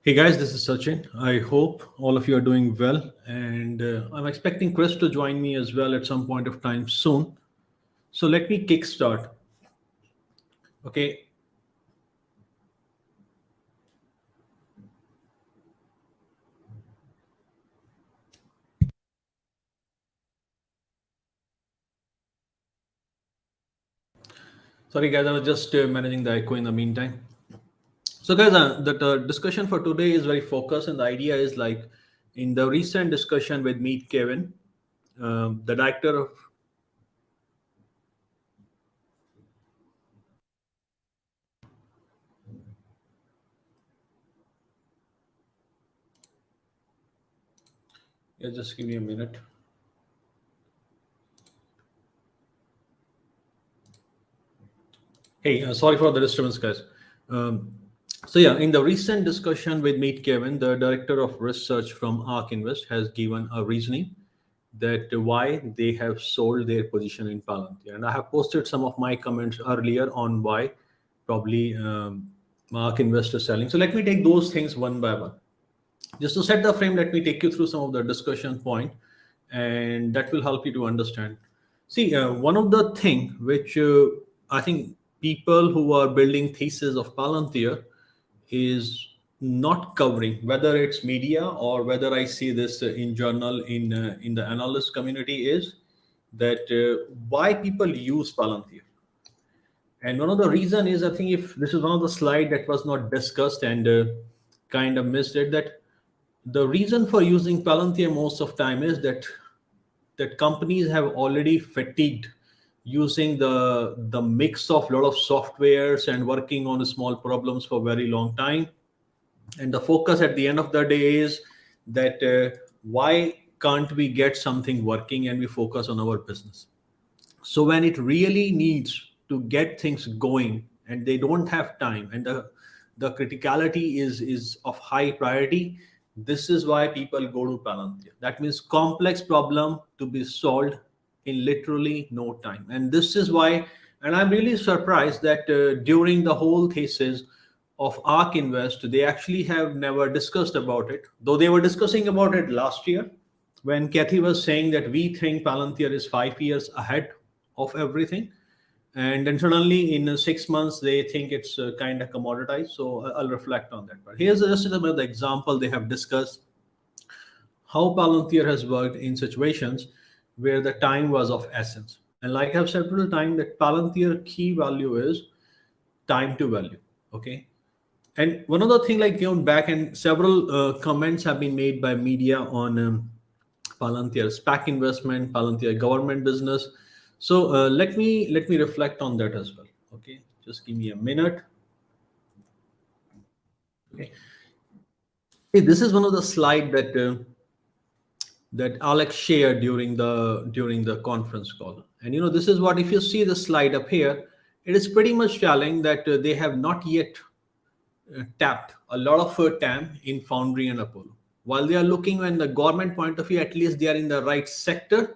Hey guys, this is Sachin. I hope all of you are doing well, and I'm expecting Chris to join me as well at some point of time soon. So let me kickstart. Okay. Sorry guys, I was just managing the echo in the meantime. So guys, the discussion for today is very focused, and the idea is like in the recent discussion with Meet Kevin, the director of. Yeah, just give me a minute. Hey, sorry for the disturbance, guys. Um, so yeah, in the recent discussion with Meet Kevin, the director of research from ARK Invest has given a reasoning that why they have sold their position in Palantir, and I have posted some of my comments earlier on why probably ARK Invest is selling. So let me take those things one by one. Just to set the frame, let me take you through some of the discussion point, and that will help you to understand. See, one of the thing which I think people who are building thesis of Palantir is not covering, whether it's media or whether I see this in journal in the analyst community, is that why people use Palantir. And one of the reason is, I think, if this is one of the slide that was not discussed and kind of missed it, that the reason for using Palantir most of time is that companies have already fatigued using the mix of lot of softwares and working on small problems for very long time, and the focus at the end of the day is that why can't we get something working and we focus on our business. So when it really needs to get things going and they don't have time, and the criticality is of high priority, this is why people go to Palantir. That means complex problem to be solved in literally no time. And this is why, and I'm really surprised that during the whole thesis of ARK Invest, they actually have never discussed about it, though they were discussing about it last year when Kathy was saying that we think Palantir is 5 years ahead of everything. And then suddenly in 6 months, they think it's kind of commoditized. So I'll reflect on that. But here's just another example they have discussed how Palantir has worked in situations where the time was of essence. And like I've said several times, that Palantir key value is time to value. Okay. And one other thing, like going back, and several comments have been made by media on Palantir SPAC investment, Palantir government business. So let me reflect on that as well. Okay, just give me a minute. Okay, hey, this is one of the slide that Alex shared during the conference call. And this is what, if you see the slide up here, it is pretty much telling that they have not yet tapped a lot of TAM in Foundry and Apollo. While they are looking in the government point of view, at least they are in the right sector.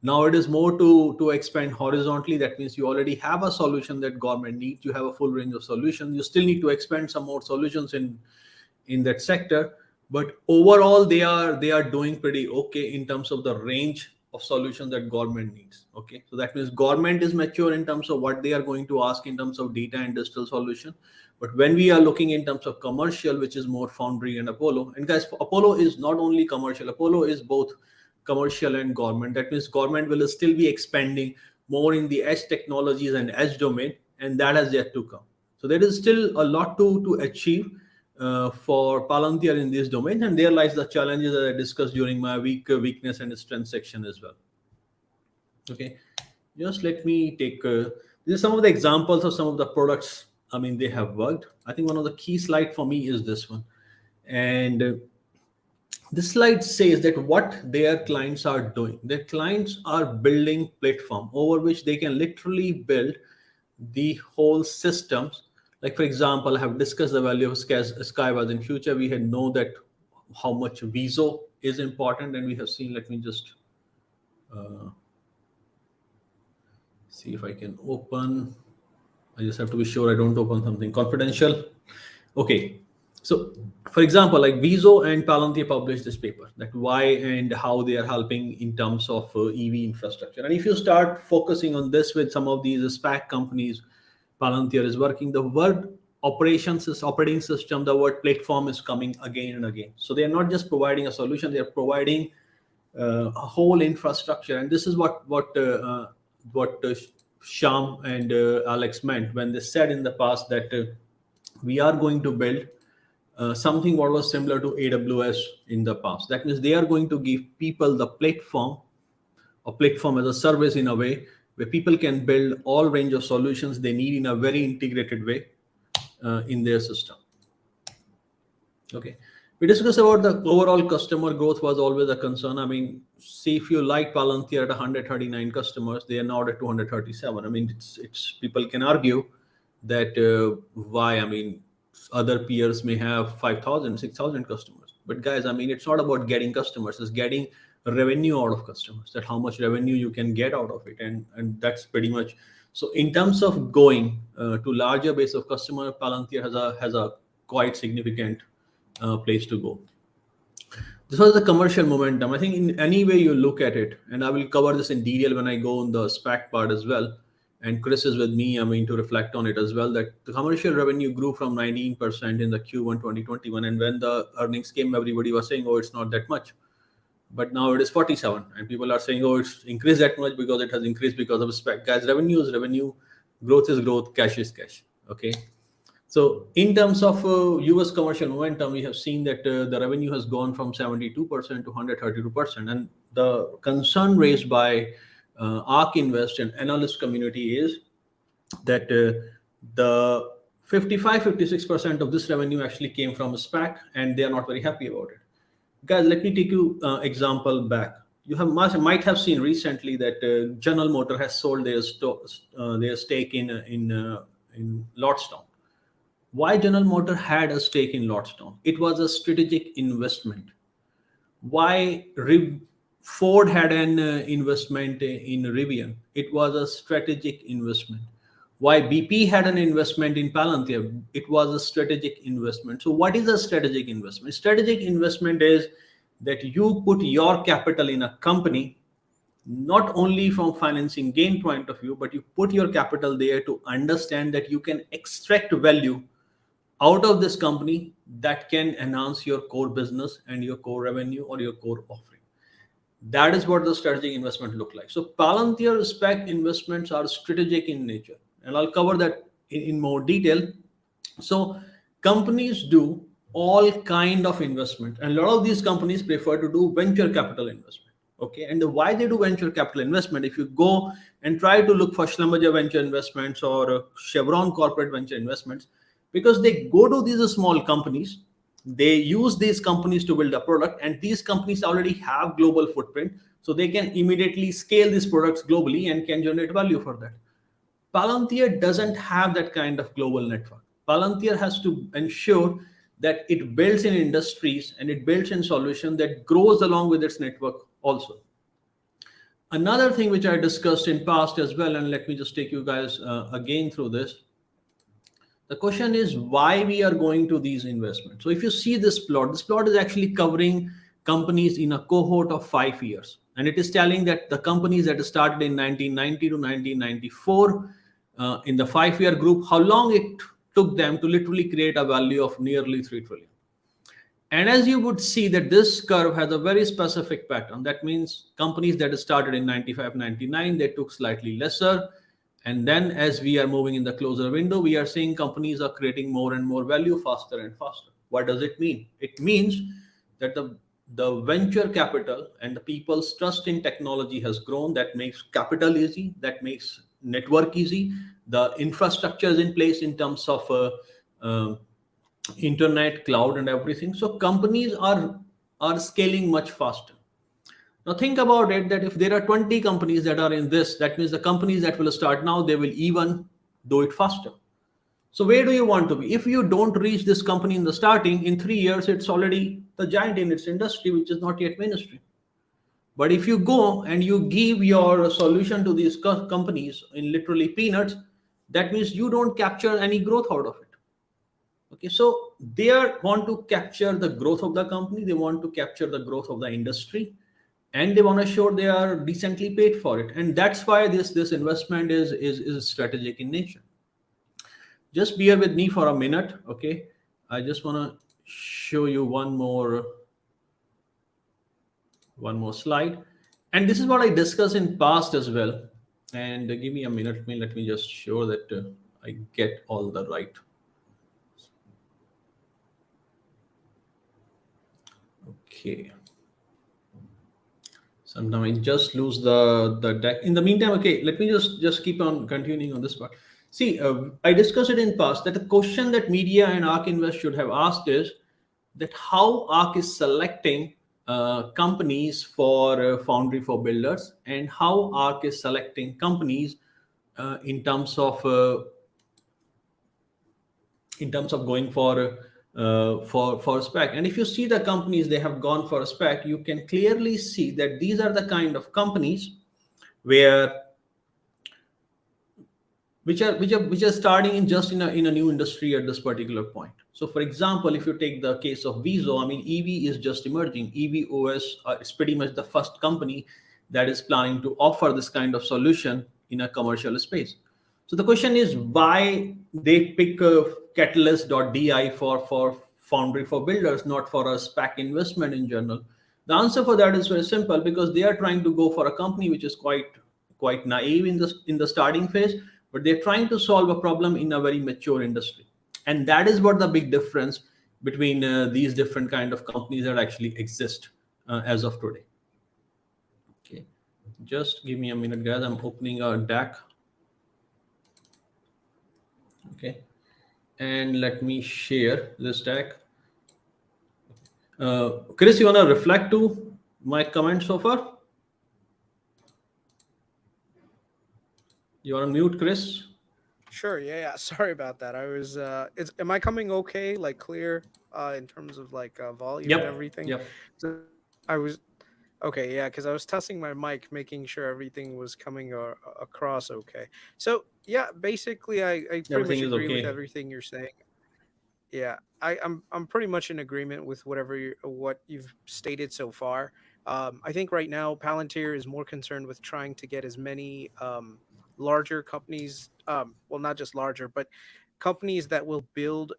Now it is more to expand horizontally. That means you already have a solution that government needs. You have a full range of solutions. You still need to expand some more solutions in that sector. But overall, they are doing pretty okay in terms of the range of solutions that government needs. Okay, so that means government is mature in terms of what they are going to ask in terms of data and digital solution. But when we are looking in terms of commercial, which is more Foundry and Apollo, and guys, Apollo is not only commercial. Apollo is both commercial and government. That means government will still be expanding more in the edge technologies and edge domain, and that has yet to come. So there is still a lot to achieve for Palantir in this domain, and there lies the challenges that I discussed during my weakness and strength section as well. Okay, just let me take these are some of the examples of some of the products. I mean, they have worked. I think one of the key slide for me is this one, and this slide says that what their clients are doing. Their clients are building platform over which they can literally build the whole systems. Like for example, I have discussed the value of Skyward. In future we had know that how much VISO is important, and we have seen. Let me just uh, see if I can open. I just have to be sure I don't open something confidential. Okay, So, for example, like Viso and Palantir published this paper that why and how they are helping in terms of EV infrastructure. And if you start focusing on this with some of these SPAC companies, Palantir is working. The word operating system, the word platform is coming again and again. So they are not just providing a solution; they are providing a whole infrastructure. And this is what Sham and Alex meant when they said in the past that we are going to build something what was similar to AWS in the past. That means they are going to give people the platform, or platform as a service in a way where people can build all range of solutions they need in a very integrated way in their system. Okay. We discussed about the overall customer growth was always a concern. I mean, see, if you like Palantir at 139 customers, they are now at 237. I mean, it's people can argue that why. I mean, other peers may have 5,000, 6,000 customers. But guys, I mean, it's not about getting customers, it's getting revenue out of customers, that how much revenue you can get out of it. And that's pretty much. So in terms of going to larger base of customer, Palantir has a quite significant place to go. This was the commercial momentum. I think in any way you look at it, and I will cover this in detail when I go on the SPAC part as well. And Chris is with me, I mean, to reflect on it as well, that the commercial revenue grew from 19% in the Q1 2021. And when the earnings came, everybody was saying, oh, it's not that much. But now it is 47. And people are saying, oh, it's increased that much because it has increased because of SPAC. Guys, revenue is revenue, growth is growth, cash is cash. Okay. So in terms of US commercial momentum, we have seen that the revenue has gone from 72% to 132%. And the concern raised by ARK Invest and analyst community is that the 55-56% of this revenue actually came from a SPAC, and they are not very happy about it. Guys, let me take you example back. You might have seen recently that General Motor has sold their stake in Lordstown. Why General Motor had a stake in Lordstown? It was a strategic investment. Why Ford had an investment in Rivian? It was a strategic investment. Why BP had an investment in Palantir? It was a strategic investment. So what is a strategic investment? Strategic investment is that you put your capital in a company, not only from financing gain point of view, but you put your capital there to understand that you can extract value out of this company that can enhance your core business and your core revenue or your core offering. That is what the strategic investment look like. So Palantir SPAC investments are strategic in nature, and I'll cover that in more detail. So companies do all kind of investment, and a lot of these companies prefer to do venture capital investment. Okay, and why they do venture capital investment? If you go and try to look for Schlumberger venture investments or Chevron corporate venture investments, because they go to these small companies, they use these companies to build a product, and these companies already have global footprint, so they can immediately scale these products globally and can generate value for that. Palantir doesn't have that kind of global network. Palantir has to ensure that it builds in industries and it builds in solution that grows along with its network also. Another thing which I discussed in past as well, and let me just take you guys again through this. The question is why we are going to these investments. So if you see this plot is actually covering companies in a cohort of 5 years. And it is telling that the companies that started in 1990 to 1994 in the 5-year group, how long it took them to literally create a value of nearly 3 trillion. And as you would see that this curve has a very specific pattern. That means companies that started in 95, 99, they took slightly lesser. And then as we are moving in the closer window, we are seeing companies are creating more and more value faster and faster. What does it mean? It means that the venture capital and the people's trust in technology has grown. That makes capital easy. That makes network easy. The infrastructure is in place in terms of internet, cloud, and everything. So companies are scaling much faster. Now think about it, that if there are 20 companies that are in this, that means the companies that will start now, they will even do it faster. So where do you want to be? If you don't reach this company in the starting, in 3 years, it's already the giant in its industry, which is not yet mainstream. But if you go and you give your solution to these companies in literally peanuts, that means you don't capture any growth out of it. Okay, so they want to capture the growth of the company, they want to capture the growth of the industry, and they want to show they are decently paid for it. And that's why this investment is strategic in nature. Just bear with me for a minute, okay? I just want to show you one more slide, and this is what I discussed in past as well. And give me a minute, let me just show that I get all the right. Okay, sometimes I just lose the deck in the meantime. Okay, let me just keep on continuing on this part. See, I discussed it in past that the question that media and ARK Invest should have asked is that how ARK is selecting companies for foundry for builders, and how ARK is selecting companies in terms of going for spec. And if you see the companies they have gone for a spec, you can clearly see that these are the kind of companies where which are starting in a new industry at this particular point. So for example, if you take the case of Viso, I mean, EV is just emerging. EV OS is pretty much the first company that is planning to offer this kind of solution in a commercial space. So the question is why they pick catalyst.di for foundry for builders, not for a spec investment in general. The answer for that is very simple, because they are trying to go for a company which is quite naive in the starting phase, but they're trying to solve a problem in a very mature industry. And that is what the big difference between these different kind of companies that actually exist as of today. Okay, just give me a minute, guys. I'm opening a deck. Okay, and let me share this deck. Chris, you want to reflect to my comments so far? You want to mute, Chris? Sure. Yeah. Sorry about that. I was. Am I coming okay? Like clear, in terms of like volume and Yep. everything. Yep. So I was okay. Yeah, because I was testing my mic, making sure everything was coming across okay. So yeah, basically, I pretty Everything much is agree with okay. everything you're saying. Yeah, I'm pretty much in agreement with what you've stated so far. I think right now Palantir is more concerned with trying to get as many larger companies, well, not just larger, but companies that will build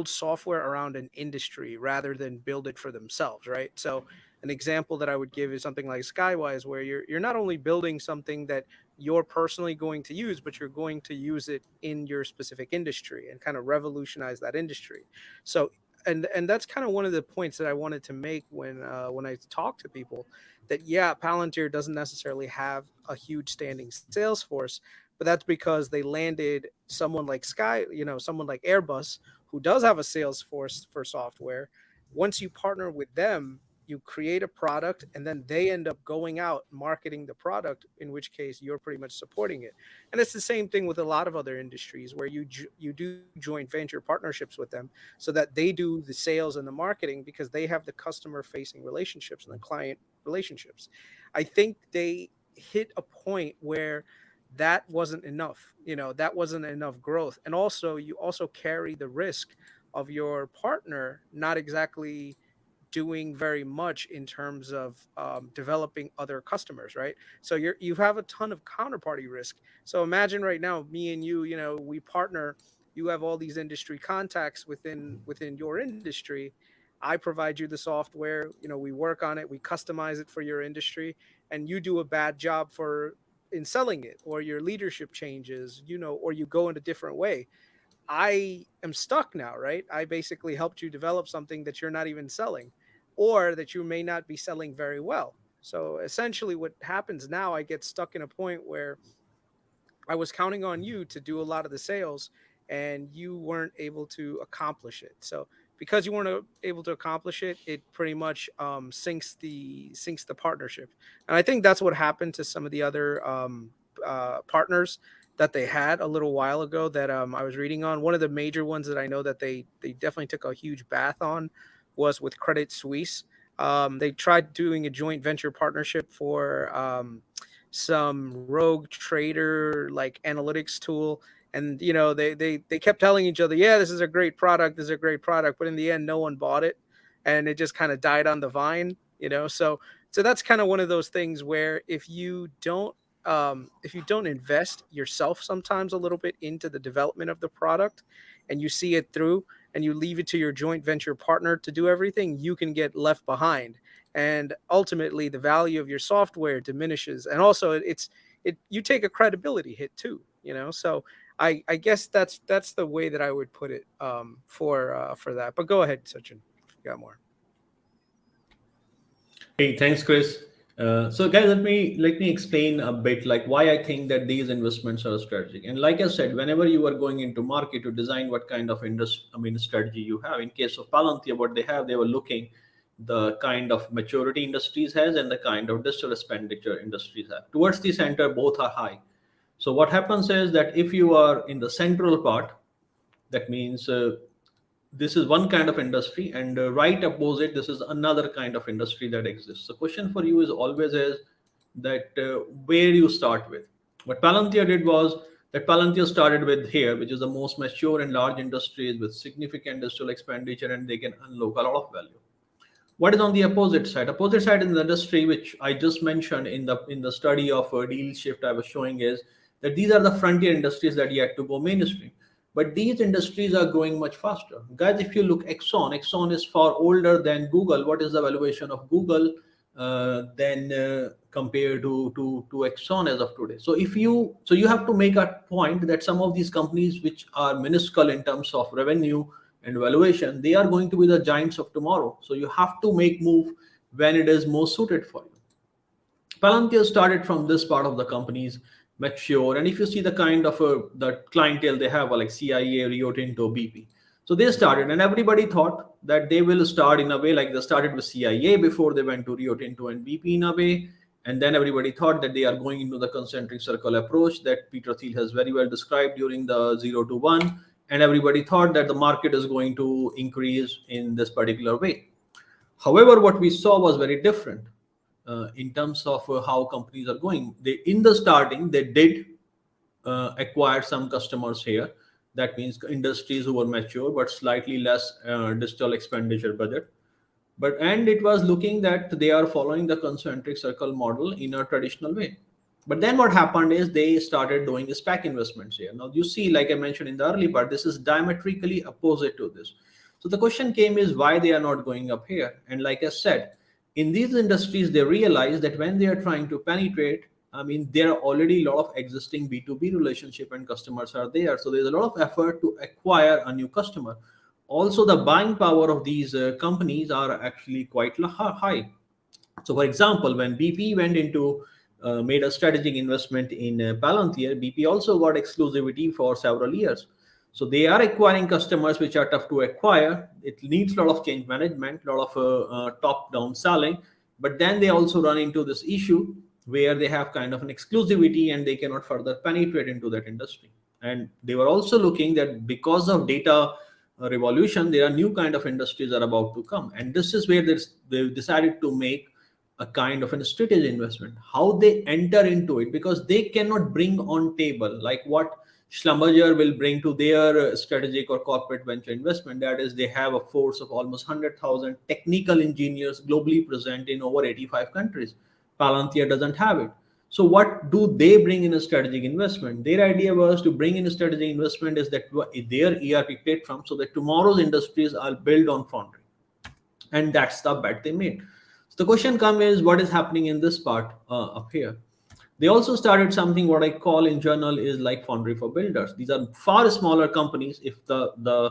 software around an industry rather than build it for themselves, right? So an example that I would give is something like Skywise, where you're not only building something that you're personally going to use, but you're going to use it in your specific industry and kind of revolutionize that industry. So and that's kind of one of the points that I wanted to make when I talk to people, that yeah, Palantir doesn't necessarily have a huge standing sales force, but that's because they landed someone like someone like Airbus, who does have a sales force for software. Once you partner with them, you create a product and then they end up going out marketing the product, in which case you're pretty much supporting it. And it's the same thing with a lot of other industries where you do joint venture partnerships with them, so that they do the sales and the marketing, because they have the customer facing relationships and the client relationships. I think they hit a point where that wasn't enough. That wasn't enough growth. And also, you also carry the risk of your partner not exactly doing very much in terms of developing other customers, right? So you have a ton of counterparty risk. So imagine right now, me and you, we partner. You have all these industry contacts within your industry. I provide you the software. We work on it. We customize it for your industry, and you do a bad job in selling it, or your leadership changes, or you go in a different way. I am stuck now, right? I basically helped you develop something that you're not even selling, or that you may not be selling very well. So essentially, what happens now, I get stuck in a point where I was counting on you to do a lot of the sales, and you weren't able to accomplish it. So because you weren't able to accomplish it, it pretty much sinks the partnership. And I think that's what happened to some of the other partners that they had a little while ago that I was reading on. One of the major ones that I know that they definitely took a huge bath on was with Credit Suisse. They tried doing a joint venture partnership for some rogue trader like analytics tool, And they kept telling each other, yeah, this is a great product, this is a great product, but in the end no one bought it, and it just kind of died on the vine. So that's kind of one of those things where if you don't invest yourself sometimes a little bit into the development of the product, and you see it through, and you leave it to your joint venture partner to do everything, you can get left behind. And ultimately the value of your software diminishes, and also you take a credibility hit too. So I guess that's the way that I would put it, for that. But go ahead, Sachin, if you got more. Hey, thanks, Chris. So, guys, let me explain a bit like why I think that these investments are strategic. And like I said, whenever you are going into market to design what kind of strategy you have. In case of Palantir, what they were looking the kind of maturity industries has and the kind of digital expenditure industries have. Towards the center, both are high. So what happens is that if you are in the central part, that means this is one kind of industry, and right opposite this is another kind of industry that exists. The question for you is always is that where you start with. What Palantir did was that Palantir started with here, which is the most mature and large industries with significant digital expenditure, and they can unlock a lot of value. What is on the opposite side? Opposite side in the industry, which I just mentioned in the study of deal shift I was showing, is that these are the frontier industries that yet to go mainstream. But these industries are growing much faster. Guys, if you look Exxon is far older than Google. What is the valuation of Google then compared to Exxon as of today? So you have to make a point that some of these companies which are minuscule in terms of revenue and valuation, they are going to be the giants of tomorrow. So you have to make move when it is most suited for you. Palantir started from this part of the companies mature, and if you see the kind of the clientele they have, like CIA, Rio Tinto, BP. So they started, and everybody thought that they will start in a way like they started with CIA before they went to Rio Tinto and BP in a way, and then everybody thought that they are going into the concentric circle approach that Peter Thiel has very well described during the 0 to 1, and everybody thought that the market is going to increase in this particular way. However, what we saw was very different in terms of how companies are going. In the starting, they did acquire some customers here. That means industries who were mature but slightly less digital expenditure budget. And it was looking that they are following the concentric circle model in a traditional way. But then what happened is they started doing SPAC investments here. Now you see, like I mentioned in the early part, this is diametrically opposite to this. So the question came is why they are not going up here. And like I said, in these industries, they realize that when they are trying to penetrate, there are already a lot of existing B2B relationship and customers are there. So there's a lot of effort to acquire a new customer. Also, the buying power of these companies are actually quite high. So for example, when BP went into made a strategic investment in Palantir, BP also got exclusivity for several years. So they are acquiring customers which are tough to acquire. It needs a lot of change management, a lot of top-down selling. But then they also run into this issue where they have kind of an exclusivity and they cannot further penetrate into that industry. And they were also looking that because of data revolution, there are new kind of industries are about to come. And this is where they've decided to make a kind of a strategic investment. How they enter into it, because they cannot bring on table like what Schlumberger will bring to their strategic or corporate venture investment. That is, they have a force of almost 100,000 technical engineers globally present in over 85 countries. Palantir doesn't have it. So what do they bring in a strategic investment? Their idea was to bring in a strategic investment is that their ERP platform so that tomorrow's industries are built on Foundry. And that's the bet they made. So the question comes is what is happening in this part up here. They also started something what I call in journal is like Foundry for Builders. These are far smaller companies. If the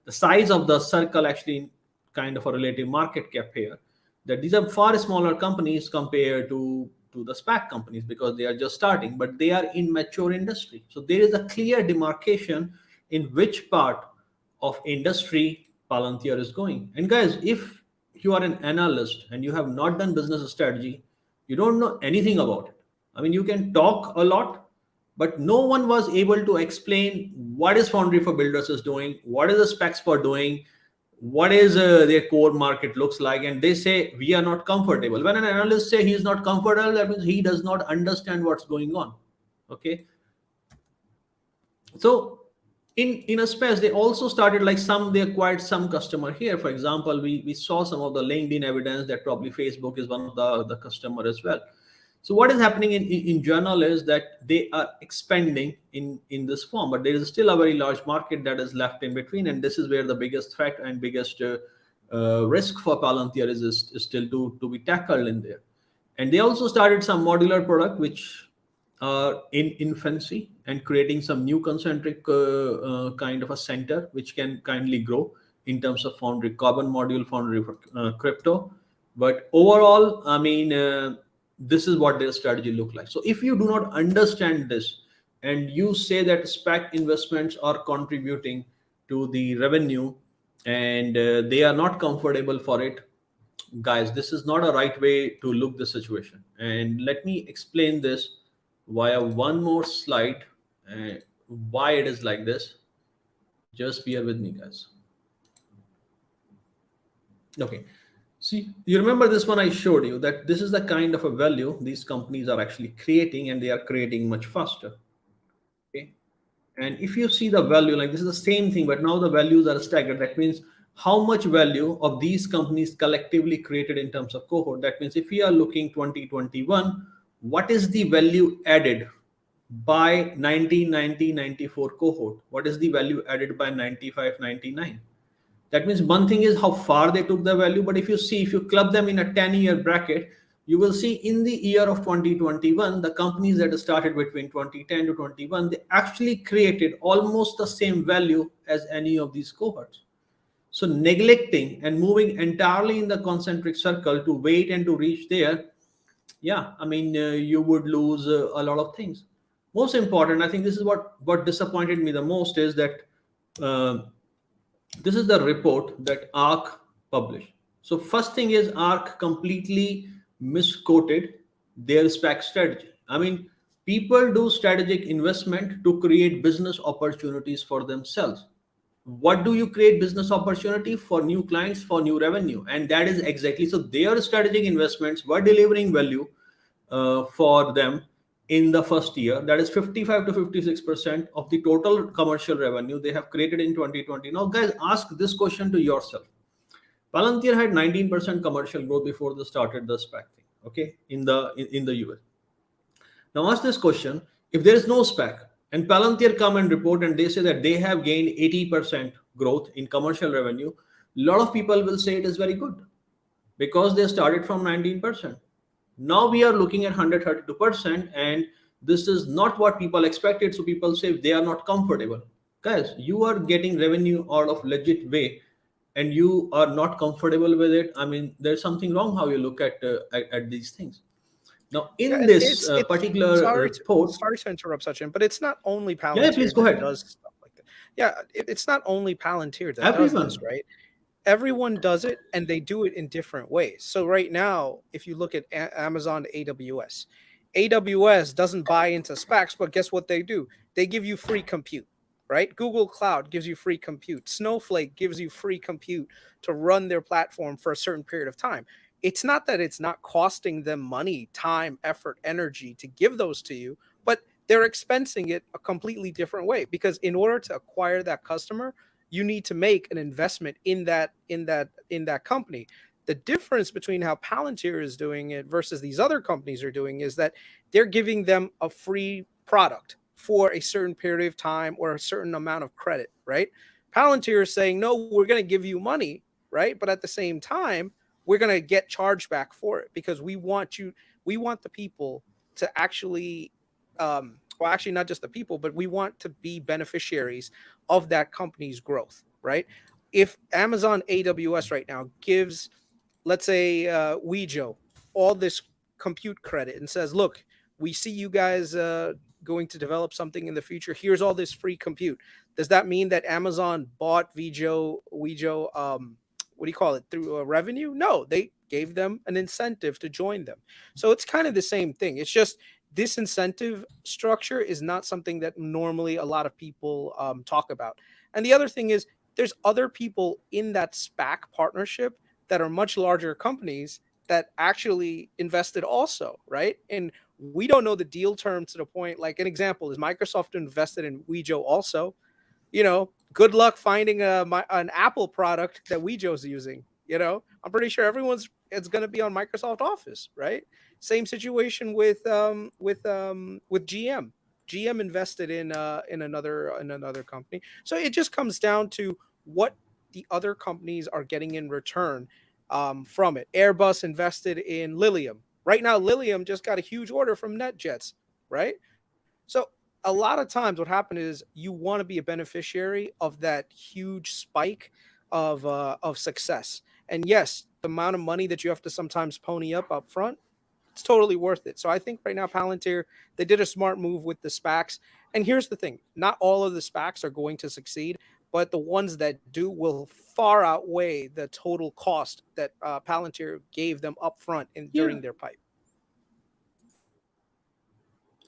size of the circle actually kind of a relative market cap here, that these are far smaller companies compared to the SPAC companies because they are just starting, but they are in mature industry. So there is a clear demarcation in which part of industry Palantir is going. And guys, if you are an analyst and you have not done business strategy, you don't know anything about it. You can talk a lot, but no one was able to explain what is Foundry for Builders is doing, what is the specs for doing, what is their core market looks like, and they say we are not comfortable. When an analyst say he is not comfortable, that means he does not understand what's going on. Okay. So in a space, they also started like some, they acquired some customer here. For example, we saw some of the LinkedIn evidence that probably Facebook is one of the customer as well. So what is happening in general is that they are expanding in this form, but there is still a very large market that is left in between, and this is where the biggest threat and biggest risk for Palantir is still to be tackled in there. And they also started some modular product which are in infancy and creating some new concentric kind of a center which can kindly grow in terms of foundry, carbon module foundry for crypto. But overall, I mean, this is what their strategy look like. So if you do not understand this and you say that SPAC investments are contributing to the revenue and they are not comfortable for it, guys, this is not a right way to look the situation. And let me explain this via one more slide, uh, why it is like this. Just bear with me, guys. Okay, see, you remember this one I showed you, that this is the kind of a value these companies are actually creating, and they are creating much faster. Okay, and if you see the value, like this is the same thing, but now the values are staggered. That means how much value of these companies collectively created in terms of cohort. That means if we are looking 2021, what is the value added by 1990-94 cohort? What is the value added by 95-99? That means one thing is how far they took the value, but if you see, if you club them in a 10-year bracket, you will see in the year of 2021, the companies that started between 2010 to 21, they actually created almost the same value as any of these cohorts. So neglecting and moving entirely in the concentric circle to wait and to reach there, yeah, I mean, you would lose a lot of things. Most important, I think this is what disappointed me the most is that uh, this is the report that ARK published. So first thing is ARK completely misquoted their SPAC strategy. I mean, people do strategic investment to create business opportunities for themselves. What do you create business opportunity for? New clients, for new revenue, and that is exactly, so their strategic investments were delivering value for them in the first year. That is 55 to 56% of the total commercial revenue they have created in 2020. Now guys, ask this question to yourself. Palantir had 19% commercial growth before they started the SPAC thing, okay, in the US. Now ask this question: if there is no SPAC and Palantir come and report and they say that they have gained 80% growth in commercial revenue, a lot of people will say it is very good because they started from 19%. Now we are looking at 132%, and this is not what people expected. So people say they are not comfortable. Guys, you are getting revenue out of legit way and you are not comfortable with it. I mean, there's something wrong how you look at these things. Now, in Yeah, this it's particular report, sorry to interrupt, Sachin, but it's not only yeah, please Palantir go that ahead. does stuff like that. Yeah, it's not only Palantir that does this, Everyone. right? Everyone does it, and they do it in different ways. So right now, if you look at Amazon AWS, AWS doesn't buy into SPACs, but guess what they do? They give you free compute, right? Google Cloud gives you free compute. Snowflake gives you free compute to run their platform for a certain period of time. It's not that it's not costing them money, time, effort, energy to give those to you, but they're expensing it a completely different way, because in order to acquire that customer, you need to make an investment in that company. The difference between how Palantir is doing it versus these other companies are doing is that they're giving them a free product for a certain period of time or a certain amount of credit, right? Palantir is saying, no, we're going to give you money, right? But at the same time, we're going to get charged back for it, because we want the people to actually, well, actually, not just the people, but we want to be beneficiaries of that company's growth, right? If Amazon AWS right now gives, let's say, Wejo all this compute credit and says, look, we see you guys going to develop something in the future. Here's all this free compute. Does that mean that Amazon bought Wejo, what do you call it, through a revenue? No, they gave them an incentive to join them. So it's kind of the same thing. It's just this incentive structure is not something that normally a lot of people talk about. And the other thing is, there's other people in that SPAC partnership that are much larger companies that actually invested also, right? And We don't know the deal terms to the point. Like an example is Microsoft invested in Wejo also. Good luck finding an Apple product that Wejo's using. I'm pretty sure it's going to be on Microsoft Office, right? Same situation with GM. GM invested in another company. So it just comes down to what the other companies are getting in return from it. Airbus invested in Lilium. Right now, Lilium just got a huge order from NetJets, right? So a lot of times what happens is you want to be a beneficiary of that huge spike of success. And yes, the amount of money that you have to sometimes pony up front, it's totally worth it. So I think right now Palantir, they did a smart move with the SPACs. And here's the thing, not all of the SPACs are going to succeed, but the ones that do will far outweigh the total cost that Palantir gave them upfront Yeah, during their pipe.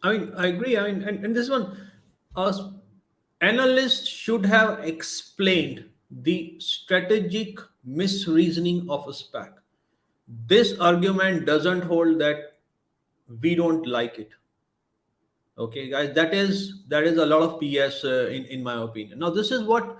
I mean, I agree. I mean, and this one, us analysts should have explained the strategic misreasoning of a SPAC. This argument doesn't hold that we don't like it. Okay, guys, that is a lot of PS in my opinion. Now, this is what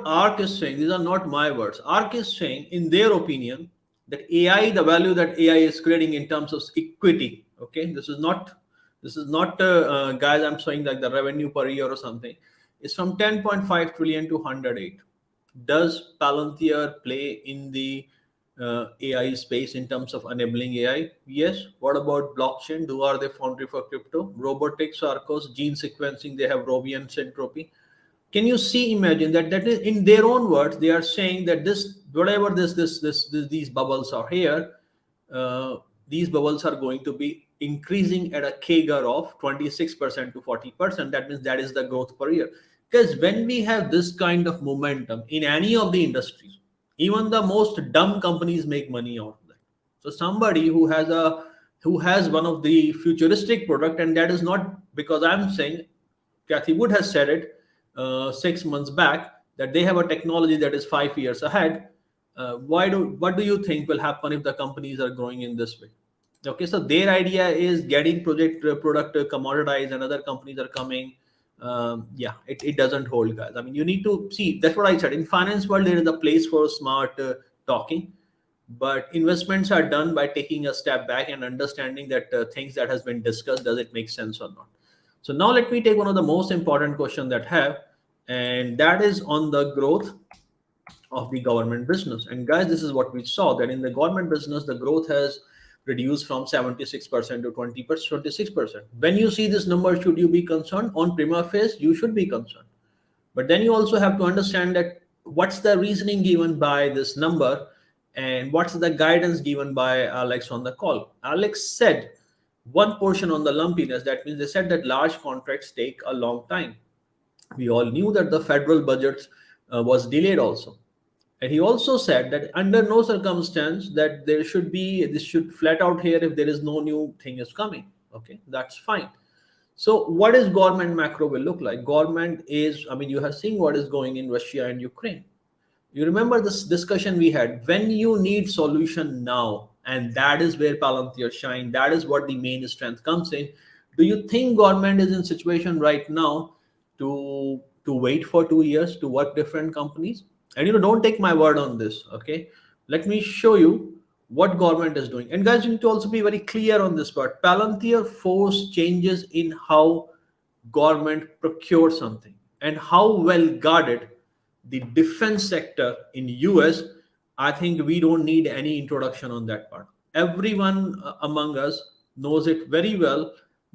ARK is saying. These are not my words. ARK is saying, in their opinion, that AI, the value that AI is creating in terms of equity. Okay, this is not guys. I'm saying like the revenue per year or something. It's from 10.5 trillion to 108. Does Palantir play in the AI space in terms of enabling AI? Yes. What about blockchain? Do are they foundry for crypto? Robotics, Arcos, gene sequencing, they have Rovi and Syntropy. Can you see, imagine that is in their own words, they are saying that this, whatever this these bubbles are here, uh, these bubbles are going to be increasing at a CAGR of 26% to 40%. That means that is the growth per year. Because when we have this kind of momentum in any of the industries, even the most dumb companies make money out of that. So somebody who has one of the futuristic product, and that is not because I'm saying, Kathy Wood has said it 6 months back, that they have a technology that is 5 years ahead. What do you think will happen if the companies are growing in this way? Okay, so their idea is getting product commoditized, and other companies are coming. Yeah, it doesn't hold, guys. I mean, you need to see. That's what I said. In finance world, there is a place for smart talking, but investments are done by taking a step back and understanding that things that has been discussed, does it make sense or not. So now let me take one of the most important questions that have, and that is on the growth of the government business. And guys, this is what we saw, that in the government business, the growth has reduced from 76% to 20%, 26%. When you see this number, should you be concerned? On prima facie, you should be concerned. But then you also have to understand that what's the reasoning given by this number, and what's the guidance given by Alex on the call. Alex said one portion on the lumpiness. That means they said that large contracts take a long time. We all knew that the federal budget was delayed also. And he also said that under no circumstance that there should be, this should flat out here if there is no new thing is coming. Okay, that's fine. So what is government macro will look like? Government is, I mean, you have seen what is going in Russia and Ukraine. You remember this discussion we had, when you need solution now, and that is where Palantir shine. That is what the main strength comes in. Do you think government is in situation right now to wait for 2 years to work different companies? And don't take my word on this. Okay, let me show you what government is doing. And guys, you need to also be very clear on this part. Palantir force changes in how government procure something, and how well guarded the defense sector in US. I think we don't need any introduction on that part. Everyone among us knows it very well,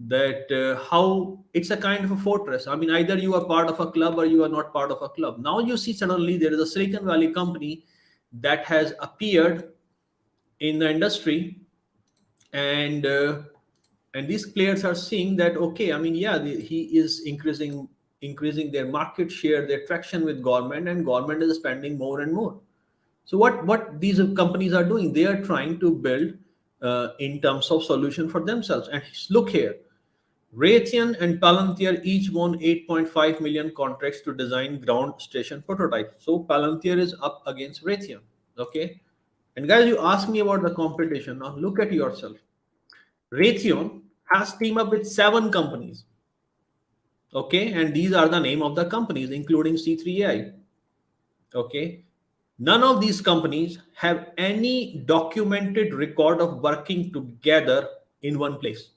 that how it's a kind of a fortress. I mean, either you are part of a club or you are not part of a club. Now you see suddenly there is a Silicon Valley company that has appeared in the industry, and these players are seeing that, okay, I mean, yeah, he is increasing their market share, their traction with government, and government is spending more and more. So what these companies are doing, they are trying to build in terms of solution for themselves. And look here, Raytheon and Palantir each won 8.5 million contracts to design ground station prototypes. So Palantir is up against Raytheon. Okay, and guys, you ask me about the competition. Now look at yourself. Raytheon has teamed up with 7 companies. Okay, and these are the name of the companies, including C3AI. Okay, none of these companies have any documented record of working together in one place,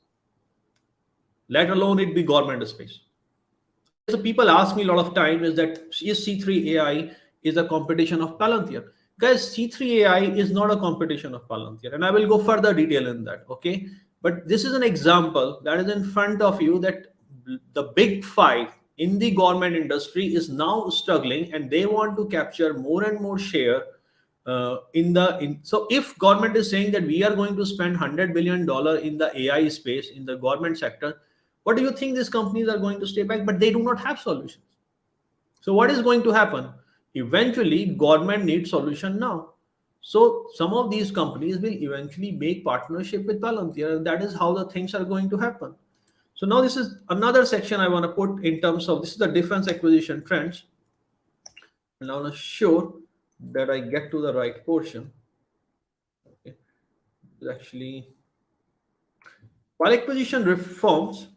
let alone it be government space. Okay, so people ask me a lot of time is that is C3AI is a competition of Palantir? Guys, C3AI is not a competition of Palantir, and I will go further detail in that. Okay, but this is an example that is in front of you that the big five in the government industry is now struggling, and they want to capture more and more share so if government is saying that we are going to spend $100 billion in the AI space in the government sector, what do you think these companies are going to stay back? But they do not have solutions. So what is going to happen? Eventually, government needs solution now. So some of these companies will eventually make partnership with Palantir, and that is how the things are going to happen. So now this is another section I want to put in terms of this is the defense acquisition trends. And I want to show that I get to the right portion. Okay. Actually, while acquisition reforms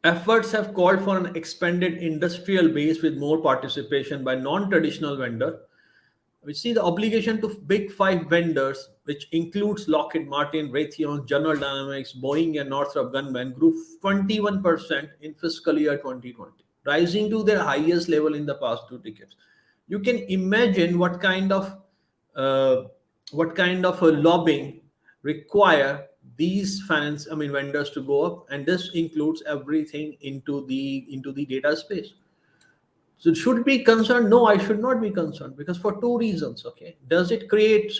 efforts have called for an expanded industrial base with more participation by non-traditional vendors. We see the obligation to big five vendors, which includes Lockheed Martin, Raytheon, General Dynamics, Boeing, and Northrop Grumman, grew 21% in fiscal year 2020, rising to their highest level in the past 2 decades. You can imagine uh, what kind of a lobbying require these vendors to go up, and this includes everything into the data space. So should be concerned? No, I should not be concerned because for 2 reasons. Okay, does it create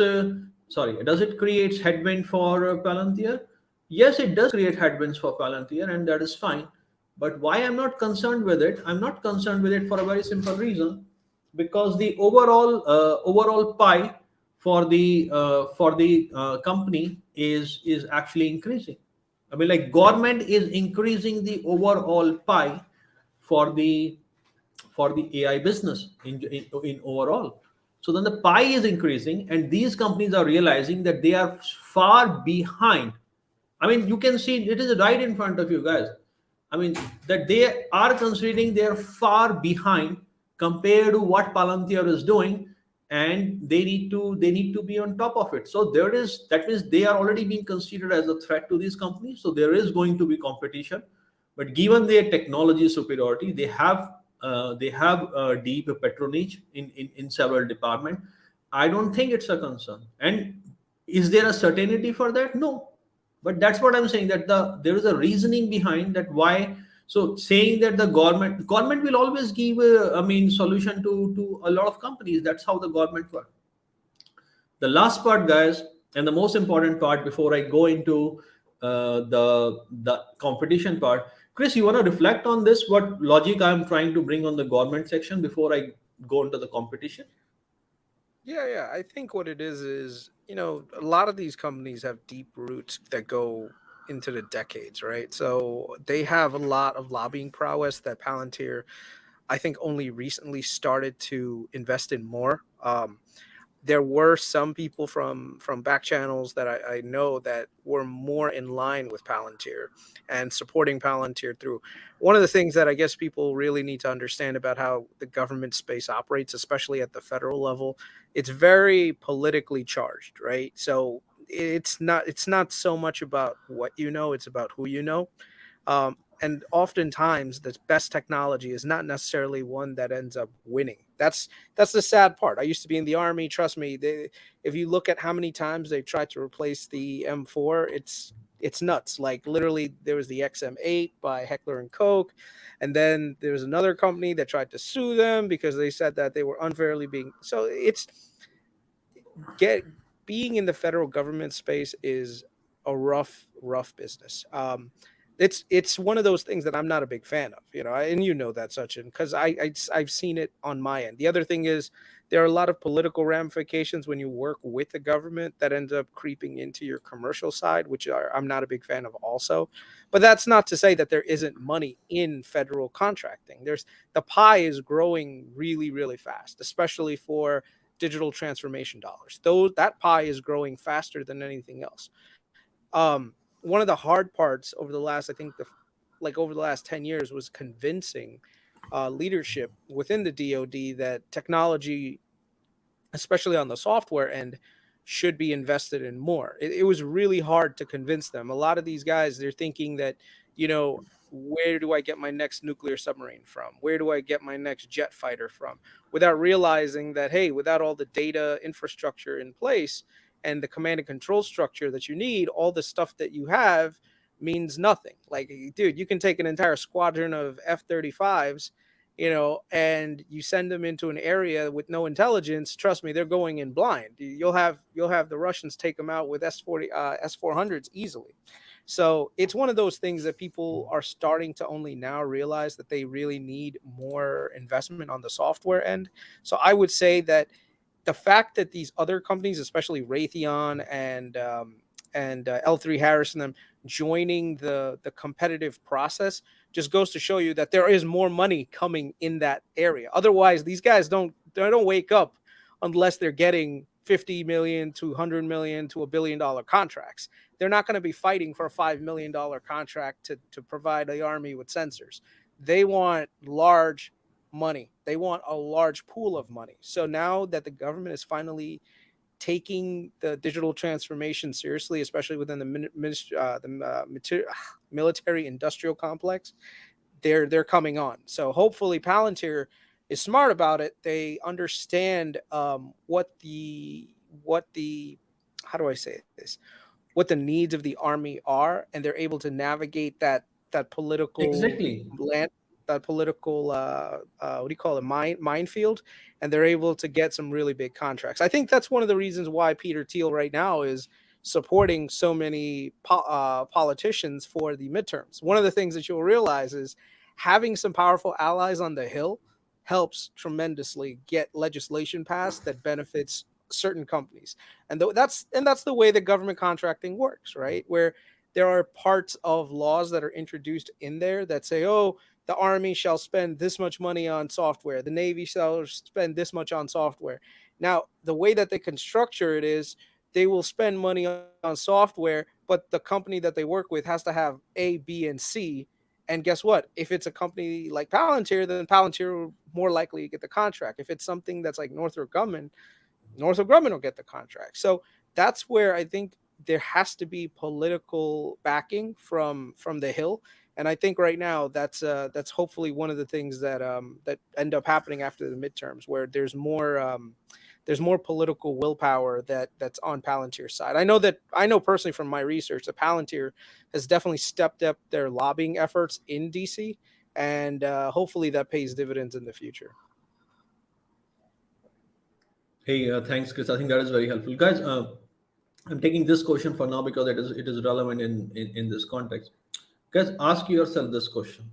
headwind for Palantir? Yes, it does create headwinds for Palantir, and that is fine. But why I'm not concerned with it? I'm not concerned with it for a very simple reason, because the overall pie for the company is actually increasing. I mean, like government is increasing the overall pie for the AI business in overall. So then the pie is increasing, and these companies are realizing that they are far behind. I mean, you can see it is right in front of you guys. I mean, that they are considering they are far behind compared to what Palantir is doing, and they need to be on top of it. So there is that means they are already being considered as a threat to these companies. So there is going to be competition, but given their technology superiority, they have deep patronage in several departments. I don't think it's a concern. And is there a certainty for that? No, but that's what I'm saying, that there is a reasoning behind that why. So saying that the government will always give solution to a lot of companies. That's how the government works. The last part, guys, and the most important part before I go into the competition part. Chris, you want to reflect on this, what logic I'm trying to bring on the government section before I go into the competition? Yeah. I think what it is, a lot of these companies have deep roots that go into the decades, right? So they have a lot of lobbying prowess that Palantir, I think, only recently started to invest in more. There were some people from back channels that I know that were more in line with Palantir and supporting Palantir through. One of the things that I guess people really need to understand about how the government space operates, especially at the federal level, it's very politically charged, right? So it's not so much about what you know, it's about who you know. And oftentimes the best technology is not necessarily one that ends up winning. That's the sad part. I used to be in the army. Trust me, if you look at how many times they've tried to replace the M4, it's nuts. Like literally, there was the XM8 by Heckler and Koch, and then there was another company that tried to sue them because they said that they were unfairly being. So it's get being in the federal government space is a rough business. It's one of those things that I'm not a big fan of, and that, Sachin, because I've seen it on my end. The other thing is there are a lot of political ramifications when you work with the government that ends up creeping into your commercial side, which I'm not a big fan of also. But that's not to say that there isn't money in federal contracting. The pie is growing really, really fast, especially for digital transformation dollars. Though that pie is growing faster than anything else. Um, one of the hard parts over the last, I think over the last 10 years was convincing leadership within the DoD that technology, especially on the software end, should be invested in more. It was really hard to convince them. A lot of these guys, they're thinking that, where do I get my next nuclear submarine from? Where do I get my next jet fighter from? Without realizing that, hey, without all the data infrastructure in place and the command and control structure that you need, all the stuff that you have means nothing. Like, dude, you can take an entire squadron of F-35s, and you send them into an area with no intelligence. Trust me, they're going in blind. You'll have the Russians take them out with S-400s easily. So it's one of those things that people are starting to only now realize that they really need more investment on the software end. So I would say that the fact that these other companies, especially Raytheon and L3 Harris and them, joining the competitive process, just goes to show you that there is more money coming in that area. Otherwise, these guys don't wake up unless they're getting 50 million to 100 million to $1 billion contracts. They're not going to be fighting for a $5 million contract to provide the Army with sensors. They want large money. They want a large pool of money. So now that the government is finally taking the digital transformation seriously, especially within the military industrial complex, they're coming on. So hopefully Palantir is smart about it. They understand what the how do I say this? What the needs of the Army are, and they're able to navigate that political Exactly. land, that political what do you call it, minefield, and they're able to get some really big contracts. I think that's one of the reasons why Peter Thiel right now is supporting so many politicians for the midterms. One of the things that you'll realize is having some powerful allies on the Hill helps tremendously get legislation passed that benefits certain companies. And that's the way that government contracting works, right? Where there are parts of laws that are introduced in there that say, oh, the Army shall spend this much money on software, the Navy shall spend this much on software. Now, the way that they can structure it is they will spend money on software, but the company that they work with has to have A, B, and C. And guess what? If it's a company like Palantir, then Palantir will more likely get the contract. If it's something that's like Northrop Grumman will get the contract. So that's where I think there has to be political backing from the Hill. And I think right now that's hopefully one of the things that that end up happening after the midterms, where there's more political willpower that's on Palantir's side. I know personally from my research that Palantir has definitely stepped up their lobbying efforts in DC, and hopefully that pays dividends in the future. Hey, thanks, Chris. I think that is very helpful, guys. I'm taking this question for now because it is relevant in this context. Guys, ask yourself this question: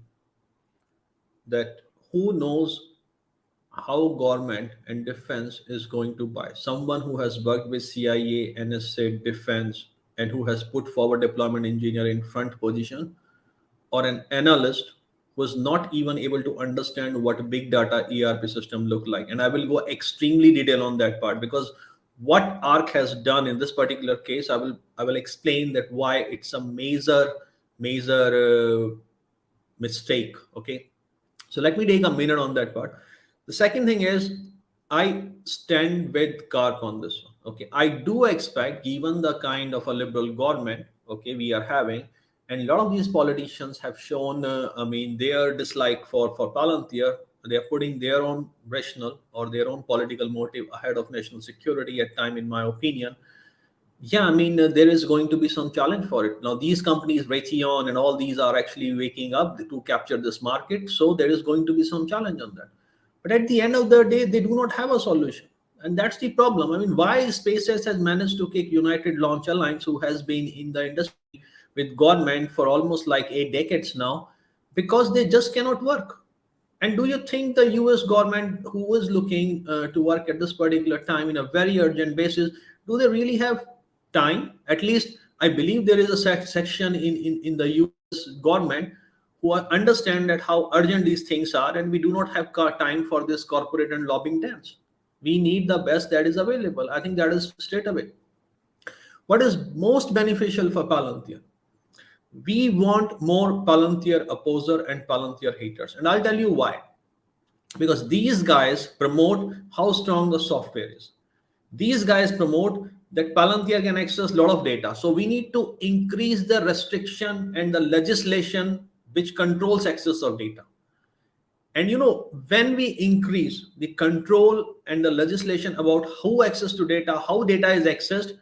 that who knows how government and defense is going to buy? Someone who has worked with CIA, NSA, defense, and who has put forward deployment engineer in front position, or an analyst was not even able to understand what a big data ERP system look like. And I will go extremely detail on that part, because what ARK has done in this particular case, I will explain that why it's a major mistake. Okay, so let me take a minute on that part. The second thing is, I stand with Karp on this one. Okay, I do expect, given the kind of a liberal government, okay, we are having, and a lot of these politicians have shown, their dislike for Palantir. They are putting their own rational or their own political motive ahead of national security at time, in my opinion. Yeah, there is going to be some challenge for it. Now, these companies, Raytheon and all these, are actually waking up to capture this market. So there is going to be some challenge on that. But at the end of the day, they do not have a solution. And that's the problem. Why SpaceX has managed to kick United Launch Alliance, who has been in the industry with government for almost like 8 decades now? Because they just cannot work. And do you think the US government, who is looking to work at this particular time in a very urgent basis, do they really have time? At least I believe there is a section in the US government who understand that how urgent these things are, and we do not have time for this corporate and lobbying dance. We need the best that is available. I think that is straight away. What is most beneficial for Palantir? We want more Palantir opposer and Palantir haters. And I'll tell you why. Because these guys promote how strong the software is. These guys promote that Palantir can access a lot of data. So we need to increase the restriction and the legislation which controls access of data. And when we increase the control and the legislation about who access to data, how data is accessed,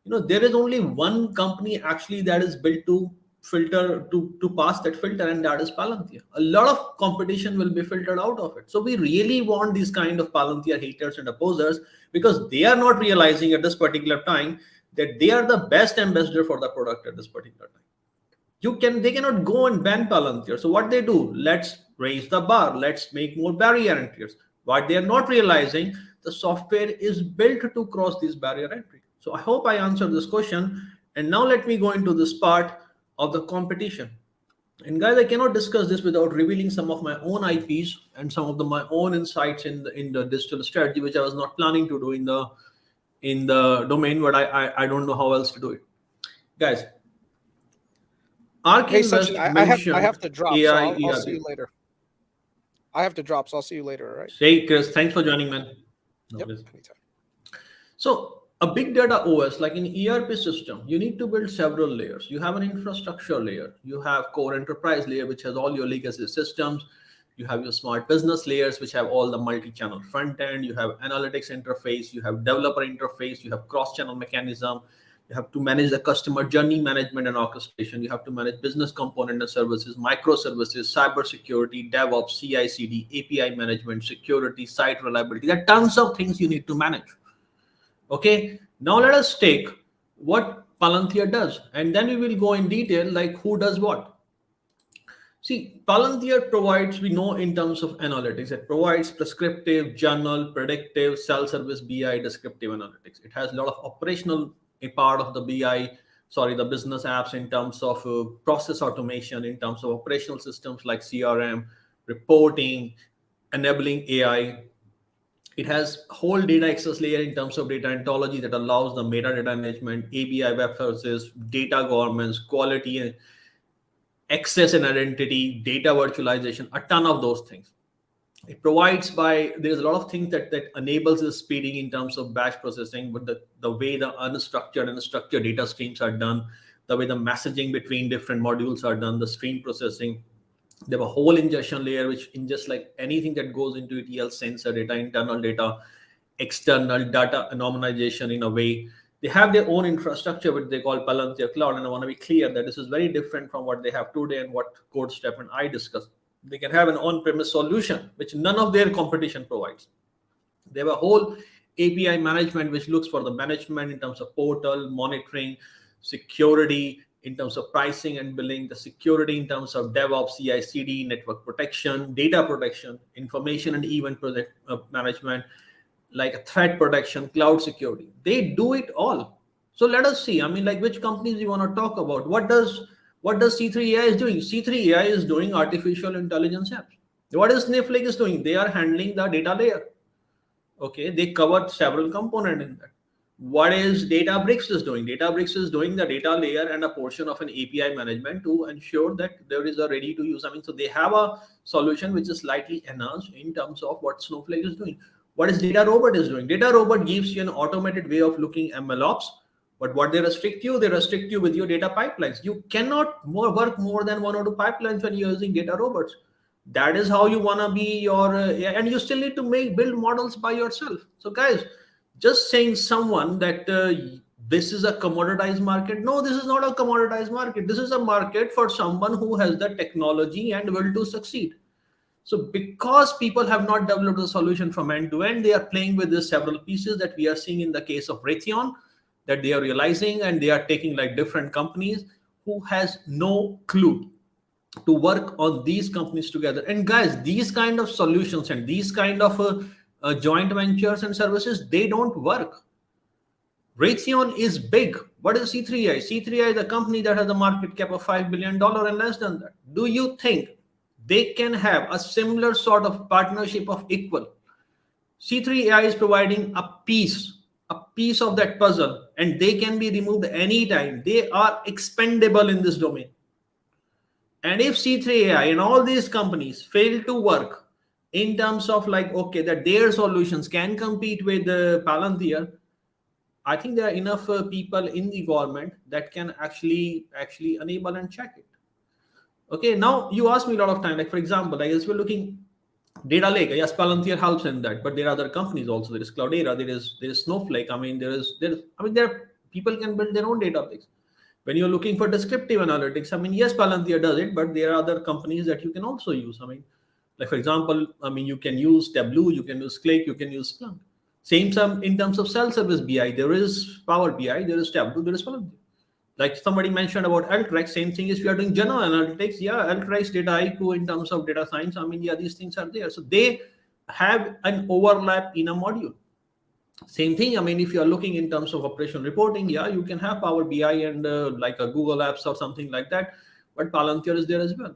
there is only one company actually that is built to filter to pass that filter, and that is Palantir. A lot of competition will be filtered out of it. So we really want these kind of Palantir haters and opposers, because they are not realizing at this particular time that they are the best ambassador for the product at this particular time. They cannot go and ban Palantir. So what they do, let's raise the bar, let's make more barrier entries. What they are not realizing, the software is built to cross this barrier entry. So I hope I answered this question. And now let me go into this part of the competition. And guys, I cannot discuss this without revealing some of my own IPs and some of my own insights in the digital strategy, which I was not planning to do in the domain, but I don't know how else to do it. Guys, ARK Hey, Invest Sachin, I mentioned have to drop, AI, so I'll see you later. I have to drop, so I'll see you later, all right? Hey, Chris, thanks for joining, man. Yep, anytime. So a big data OS, like in ERP system, you need to build several layers. You have an infrastructure layer. You have core enterprise layer, which has all your legacy systems. You have your smart business layers, which have all the multi-channel front end. You have analytics interface. You have developer interface. You have cross-channel mechanism. You have to manage the customer journey management and orchestration. You have to manage business component and services, microservices, cybersecurity, DevOps, CI/CD, API management, security, site reliability. There are tons of things you need to manage. Okay, now let us take what Palantir does, and then we will go in detail like who does what. See, Palantir provides, we know in terms of analytics, it provides prescriptive, journal, predictive, self-service BI, descriptive analytics. It has a lot of operational a part of the the business apps in terms of process automation, in terms of operational systems like CRM, reporting, enabling AI. It has whole data access layer in terms of data ontology that allows the metadata management, ABI web services, data governance, quality and access and identity, data virtualization, a ton of those things. It provides there's a lot of things that enables the speeding in terms of batch processing, but the way the unstructured and structured data streams are done, the way the messaging between different modules are done, the stream processing. They have a whole ingestion layer which ingests like anything that goes into ETL, sensor data, internal data, external data anonymization in a way. They have their own infrastructure, which they call Palantir Cloud. And I want to be clear that this is very different from what they have today and what CodeStep and I discussed. They can have an on-premise solution, which none of their competition provides. They have a whole API management, which looks for the management in terms of portal, monitoring, security, in terms of pricing and billing, the security in terms of DevOps, CI/CD, network protection, data protection, information and event project management, like threat protection, cloud security. They do it all. So let us see. I mean, like which companies you want to talk about? What does C3 AI is doing? C3 AI is doing artificial intelligence apps. What is Snowflake is doing? They are handling the data layer. Okay, they covered several components in that. What is Databricks is doing? Databricks is doing the data layer and a portion of an API management to ensure that there is a ready to use. I mean, so they have a solution which is slightly enhanced in terms of what Snowflake is doing. What is Data Robot is doing? Data Robot gives you an automated way of looking MLOps, but what they restrict you with your data pipelines. You cannot work more than one or two pipelines when you're using Data Robots. That is how you want to be your, and you still need to build models by yourself. So guys, just saying someone that this is a commoditized market. No, this is not a commoditized market. This is a market for someone who has the technology and will to succeed. So because people have not developed a solution from end to end, they are playing with these several pieces that we are seeing in the case of Raytheon, that they are realizing, and they are taking like different companies who has no clue to work on these companies together. And guys, these kind of solutions and these kind of joint ventures and services, they don't work. Raytheon is big. What is C3i? C3i is a company that has a market cap of $5 billion and less than that. Do you think they can have a similar sort of partnership of equal? C3AI is providing a piece of that puzzle, and they can be removed anytime. They are expendable in this domain. And if C3AI and all these companies fail to work in terms of like, okay, that their solutions can compete with Palantir, I think there are enough people in the government that can actually enable and check it. Okay, now you ask me a lot of time, like for example, like as we're looking data lake, yes, Palantir helps in that, but there are other companies also. There is Cloudera, there is Snowflake. I mean, there are people can build their own database. When you're looking for descriptive analytics, I mean, yes, Palantir does it, but there are other companies that you can also use. I mean, like for example, I mean, you can use Tableau, you can use Click, you can use Splunk. Same some in terms of self-service BI, there is Power BI, there is Tableau, there is Palantir. Like somebody mentioned about Altrex, same thing is we are doing general analytics. Yeah, Altrex, Data IQ in terms of data science. I mean, yeah, these things are there. So they have an overlap in a module. Same thing. I mean, if you are looking in terms of operation reporting, yeah, you can have Power BI and like a Google Apps or something like that. But Palantir is there as well.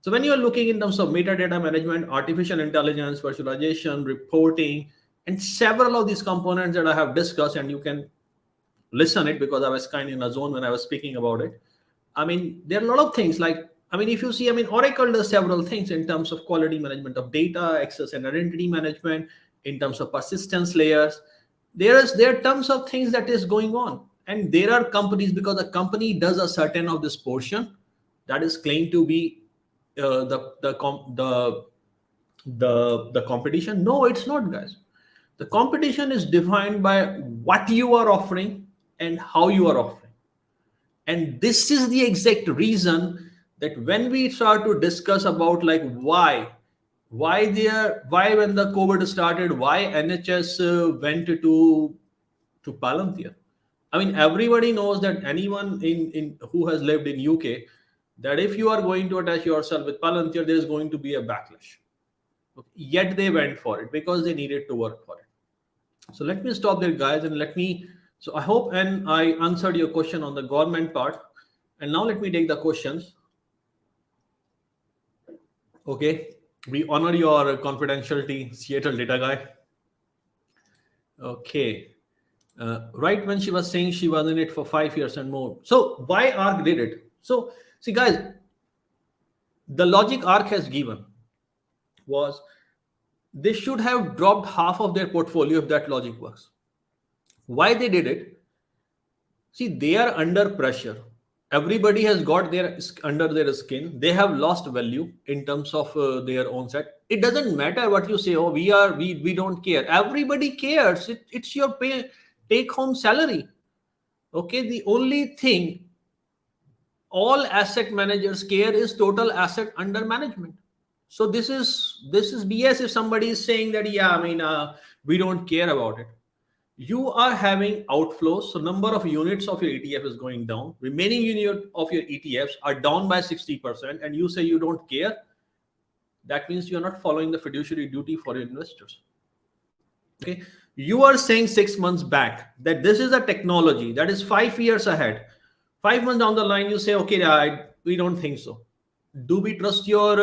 So when you are looking in terms of metadata management, artificial intelligence, virtualization, reporting, and several of these components that I have discussed, and you can listen it because I was kind of in a zone when I was speaking about it. I mean, there are a lot of things like, I mean, if you see, I mean, Oracle does several things in terms of quality management of data, access and identity management, in terms of persistence layers. There are tons of things that is going on. And there are companies, because a company does a certain of this portion that is claimed to be the competition. No, it's not, guys. The competition is defined by what you are offering and how you are offering. And this is the exact reason that when we start to discuss about like why when the COVID started, why NHS went to Palantir. I mean, everybody knows that anyone in who has lived in UK, that if you are going to attach yourself with Palantir, there is going to be a backlash. Yet they went for it because they needed to work for it. So let me stop there, guys, and so I hope and I answered your question on the government part. And now let me take the questions. Okay, we honor your confidentiality, Seattle data guy. Okay, right when she was saying she was in it for 5 years and more. So why ARK did it? So see, guys, the logic ARK has given was they should have dropped half of their portfolio if that logic works. Why they did it? See, they are under pressure. Everybody has got their under their skin. They have lost value in terms of their own set. It doesn't matter what you say. Oh, we don't care. Everybody cares. It's your take home salary. Okay, the only thing all asset managers care is total asset under management. So this is BS if somebody is saying that, yeah, I mean, we don't care about it. You are having outflows, so number of units of your ETF is going down. Remaining unit of your ETFs are down by 60%, and you say you don't care. That means you're not following the fiduciary duty for your investors. Okay, you are saying 6 months back that this is a technology that is 5 years ahead. 5 months down the line, you say, okay, we don't think so. Do we trust your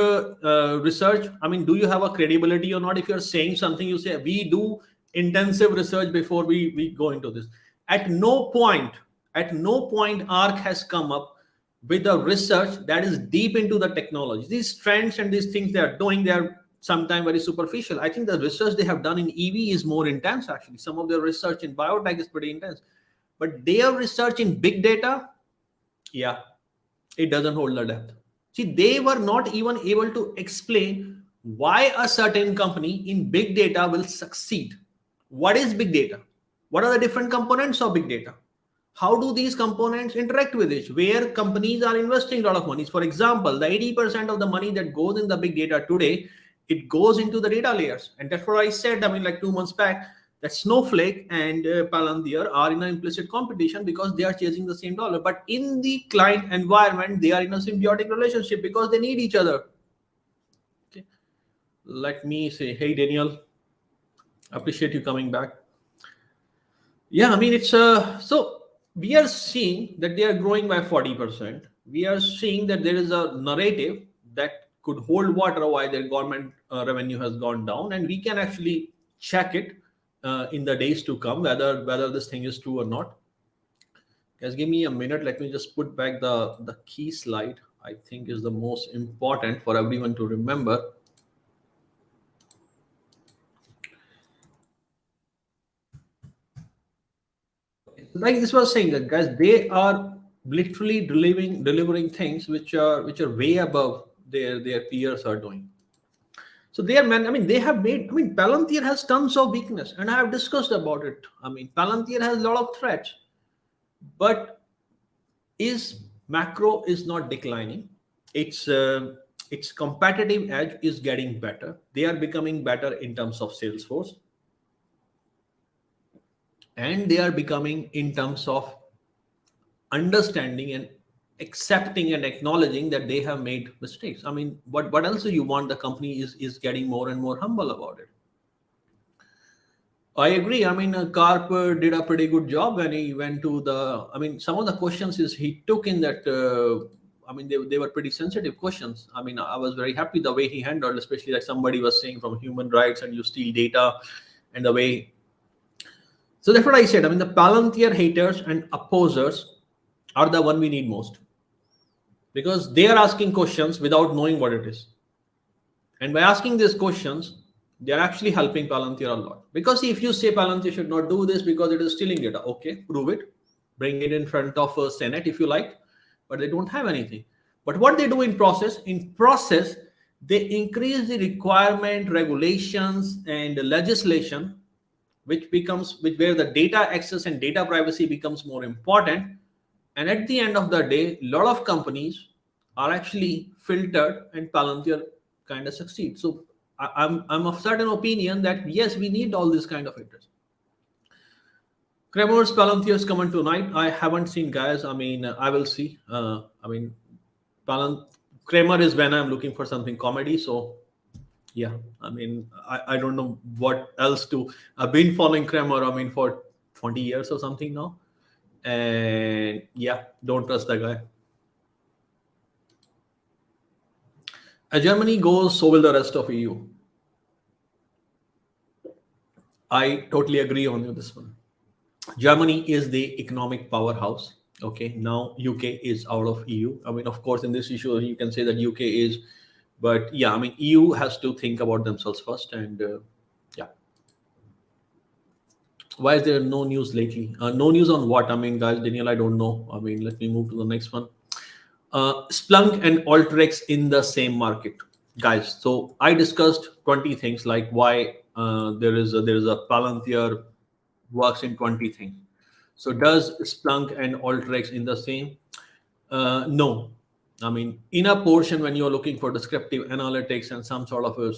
research? I mean, do you have a credibility or not? If you're saying something, you say we do intensive research before we go into this. At no point ARK has come up with a research that is deep into the technology. These trends and these things they are doing, they are sometimes very superficial. I think the research they have done in EV is more intense. Actually, some of their research in biotech is pretty intense, but their research in big data, yeah, it doesn't hold the depth. See, they were not even able to explain why a certain company in big data will succeed. What is big data? What are the different components of big data? How do these components interact with each? Where companies are investing a lot of money. For example, the 80% of the money that goes in the big data today, it goes into the data layers. And that's what I said, I mean, like 2 months back, that Snowflake and Palantir are in an implicit competition because they are chasing the same dollar. But in the client environment, they are in a symbiotic relationship because they need each other. Okay. Let me say, hey, Daniel, appreciate you coming back. Yeah, I mean, it's so we are seeing that they are growing by 40%. We are seeing that there is a narrative that could hold water while their government revenue has gone down, and we can actually check it in the days to come whether this thing is true or not. Guys, give me a minute. Let me just put back the key slide. I think is the most important for everyone to remember. Like this was saying that guys, they are literally delivering things which are way above their peers are doing. So they are man. I mean, they have made. I mean, Palantir has tons of weakness, and I have discussed about it. I mean, Palantir has a lot of threats, but is macro is not declining. Its its competitive edge is getting better. They are becoming better in terms of sales force, and they are becoming in terms of understanding and accepting and acknowledging that they have made mistakes. I mean, what else do you want? The company is getting more and more humble about it. I agree. I mean, Karp did a pretty good job when he went to the. I mean, some of the questions is he took in that. I mean, they were pretty sensitive questions. I mean, I was very happy the way he handled, especially like somebody was saying from human rights and you steal data, and the way. So that's what I said. I mean, the Palantir haters and opposers are the one we need most, because they are asking questions without knowing what it is, and by asking these questions they are actually helping Palantir a lot. Because if you say Palantir should not do this because it is stealing data, okay, prove it, bring it in front of a Senate if you like, but they don't have anything. But what they do in process, they increase the requirement, regulations, and legislation, which where the data access and data privacy becomes more important. And at the end of the day, a lot of companies are actually filtered, and Palantir kind of succeeds. So I'm of certain opinion that yes, we need all this kind of filters. Kramer's Palantir's coming tonight. I haven't seen, guys. I mean, I will see. I mean, Kramer is when I'm looking for something comedy. So yeah, I mean, I don't know what else to. I've been following Kramer, I mean, for 20 years or something now. And yeah, don't trust the guy. As Germany goes, so will the rest of EU. I totally agree on you this one. Germany is the economic powerhouse. Okay, now UK is out of EU. I mean, of course, in this issue, you can say that UK is, but yeah, I mean, EU has to think about themselves first. And yeah, why is there no news lately? No news on what? I mean, guys, Daniel, I don't know. I mean, let me move to the next one. Splunk and Alteryx in the same market, guys. So I discussed 20 things, like why there is a Palantir works in 20 things. So does Splunk and Alteryx in the same? No. I mean, in a portion when you're looking for descriptive analytics and some sort of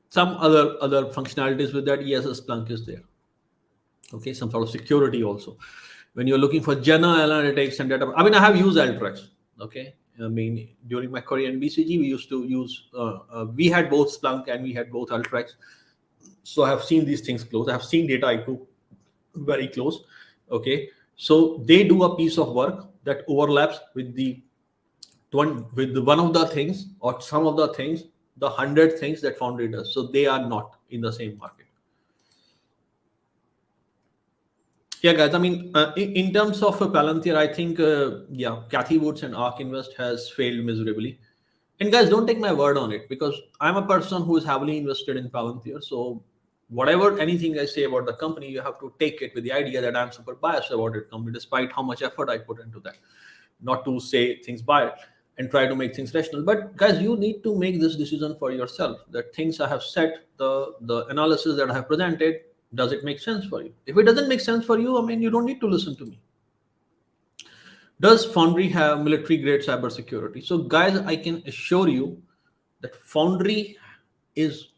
some other functionalities with that, yes, Splunk is there. Okay, some sort of security also. When you're looking for general analytics and data, I mean, I have used Alteryx. Okay, I mean, during my career in BCG, we used to use. We had both Splunk and we had both Alteryx. So I have seen these things close. I have seen Data IQ very close. Okay, so they do a piece of work that overlaps with the one of the things or some of the things, the 100 things that Foundry does. So they are not in the same market. Yeah, guys. I mean, in terms of Palantir, I think yeah, Kathy Woods and ARK Invest has failed miserably. And guys, don't take my word on it, because I'm a person who is heavily invested in Palantir. So whatever anything I say about the company, you have to take it with the idea that I'm super biased about it company, despite how much effort I put into that. Not to say things biased and try to make things rational. But guys, you need to make this decision for yourself. That things I have said, the analysis that I have presented, does it make sense for you? If it doesn't make sense for you, I mean, you don't need to listen to me. Does Foundry have military grade cybersecurity? So, guys, I can assure you that Foundry is,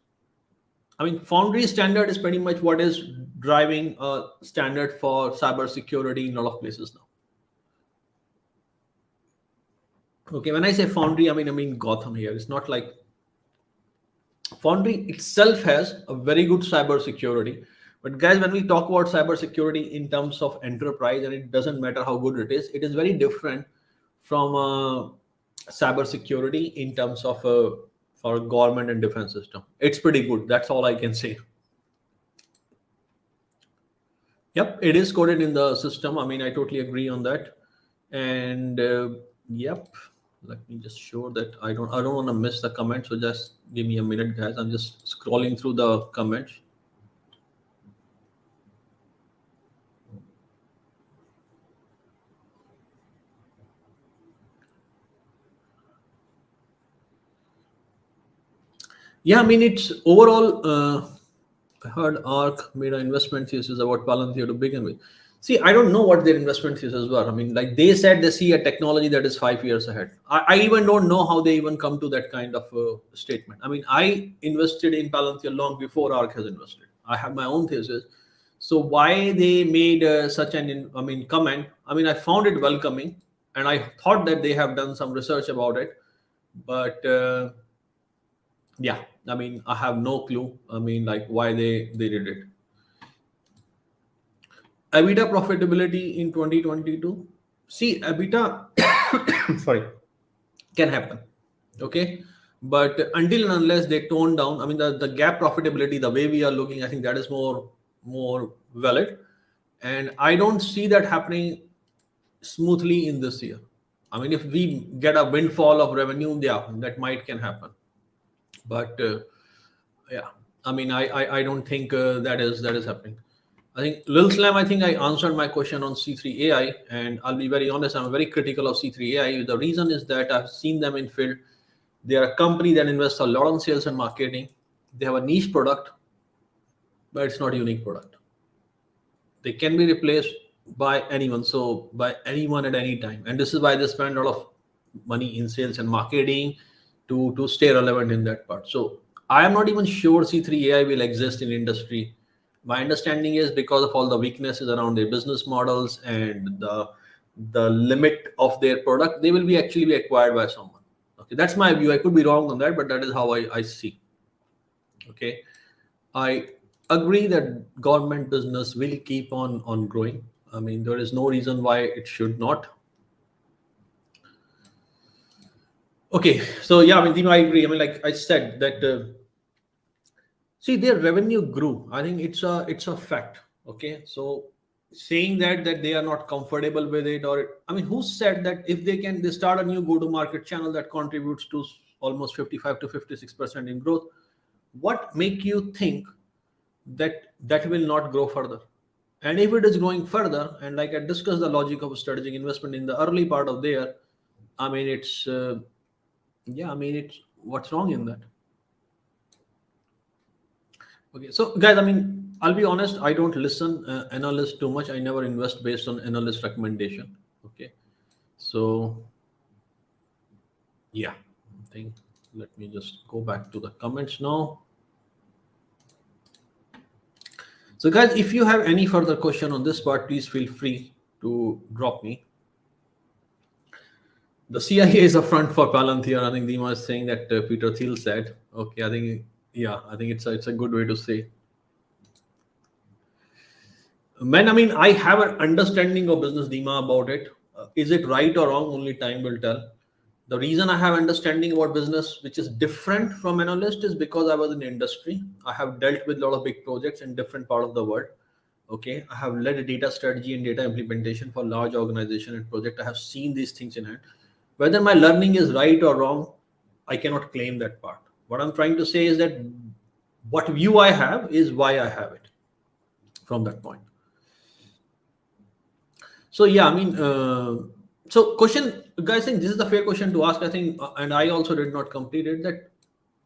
I mean, Foundry standard is pretty much what is driving a standard for cybersecurity in a lot of places now. Okay, when I say Foundry, I mean Gotham here. It's not like Foundry itself has a very good cybersecurity. But guys, when we talk about cybersecurity in terms of enterprise, and it doesn't matter how good it is very different from cybersecurity in terms of for government and defense system. It's pretty good. That's all I can say. Yep, it is coded in the system. I mean, I totally agree on that. And Yep. Let me just show that I don't want to miss the comment. So just give me a minute, guys. I'm just scrolling through the comments. Yeah, I mean, it's overall. I heard ARK made an investment thesis about Palantir to begin with. See, I don't know what their investment thesis were. I mean, like they said, they see a technology that is 5 years ahead. I even don't know how they even come to that kind of statement. I mean, I invested in Palantir long before ARK has invested. I have my own thesis. So why they made such comment? I mean, I found it welcoming, and I thought that they have done some research about it, but. Yeah, I mean, I have no clue. I mean, like why they did it. EBITDA profitability in 2022. See, EBITDA, sorry, can happen. Okay, but until and unless they tone down, I mean, the gap profitability, the way we are looking, I think that is more valid, and I don't see that happening smoothly in this year. I mean, if we get a windfall of revenue, yeah, that might can happen, but. Yeah, I mean, I don't think that is happening. I think Lil Slam, I think I answered my question on C3 AI, and I'll be very honest, I'm very critical of C3 AI. The reason is that I've seen them in field. They are a company that invests a lot on sales and marketing. They have a niche product, but it's not a unique product. They can be replaced by anyone, so by anyone at any time, and this is why they spend a lot of money in sales and marketing to stay relevant in that part. So I am not even sure C3 AI will exist in industry. My understanding is because of all the weaknesses around their business models and the limit of their product, they will be actually be acquired by someone. Okay, that's my view. I could be wrong on that, but that is how I see. Okay, I agree that government business will keep on growing. I mean, there is no reason why it should not. Okay, so yeah, I mean, Dino, I agree. I mean, like I said, that see their revenue grew. I think it's a fact. Okay, so saying that they are not comfortable with it, or I mean, who said that if they start a new go-to-market channel that contributes to almost 55 to 56% in growth, what make you think that will not grow further? And if it is growing further, and like I discussed the logic of strategic investment in the early part of there, I mean, it's yeah, I mean, it's what's wrong in that? Okay, so guys, I mean, I'll be honest, I don't listen analysts too much. I never invest based on analyst recommendation. Okay, so yeah, I think let me just go back to the comments now. So guys, if you have any further question on this part, please feel free to drop me. The CIA is a front for Palantir. I think Dima is saying that Peter Thiel said. Okay, I think yeah, I think it's a good way to say. Man, I mean, I have an understanding of business, Dima, about it. Is it right or wrong? Only time will tell. The reason I have understanding about business, which is different from analyst, is because I was in industry. I have dealt with a lot of big projects in different part of the world. Okay, I have led a data strategy and data implementation for large organization and project. I have seen these things in hand. Whether my learning is right or wrong, I cannot claim that part. What I'm trying to say is that what view I have is why I have it from that point. So yeah, I mean, so question, guys, I think this is the fair question to ask. I think, and I also did not complete it. That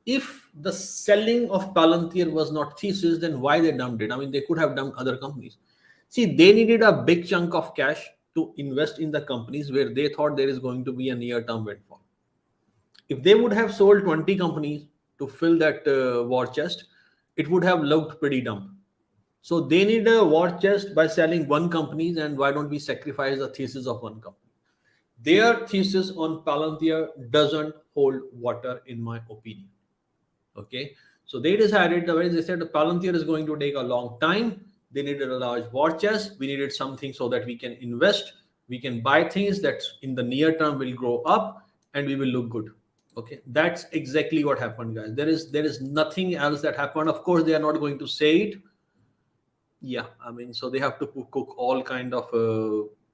if the selling of Palantir was not thesis, then why they dumped it? I mean, they could have dumped other companies. See, they needed a big chunk of cash to invest in the companies where they thought there is going to be a near-term windfall. If they would have sold 20 companies to fill that war chest, it would have looked pretty dumb. So they need a war chest by selling one company, and why don't we sacrifice the thesis of one company? Their thesis on Palantir doesn't hold water, in my opinion. Okay, so they decided the way they said the Palantir is going to take a long time. They needed a large war chest. We needed something so that we can invest. We can buy things that in the near term will grow up, and we will look good. Okay, that's exactly what happened, guys. There is nothing else that happened. Of course, they are not going to say it. Yeah, I mean, so they have to cook all kind of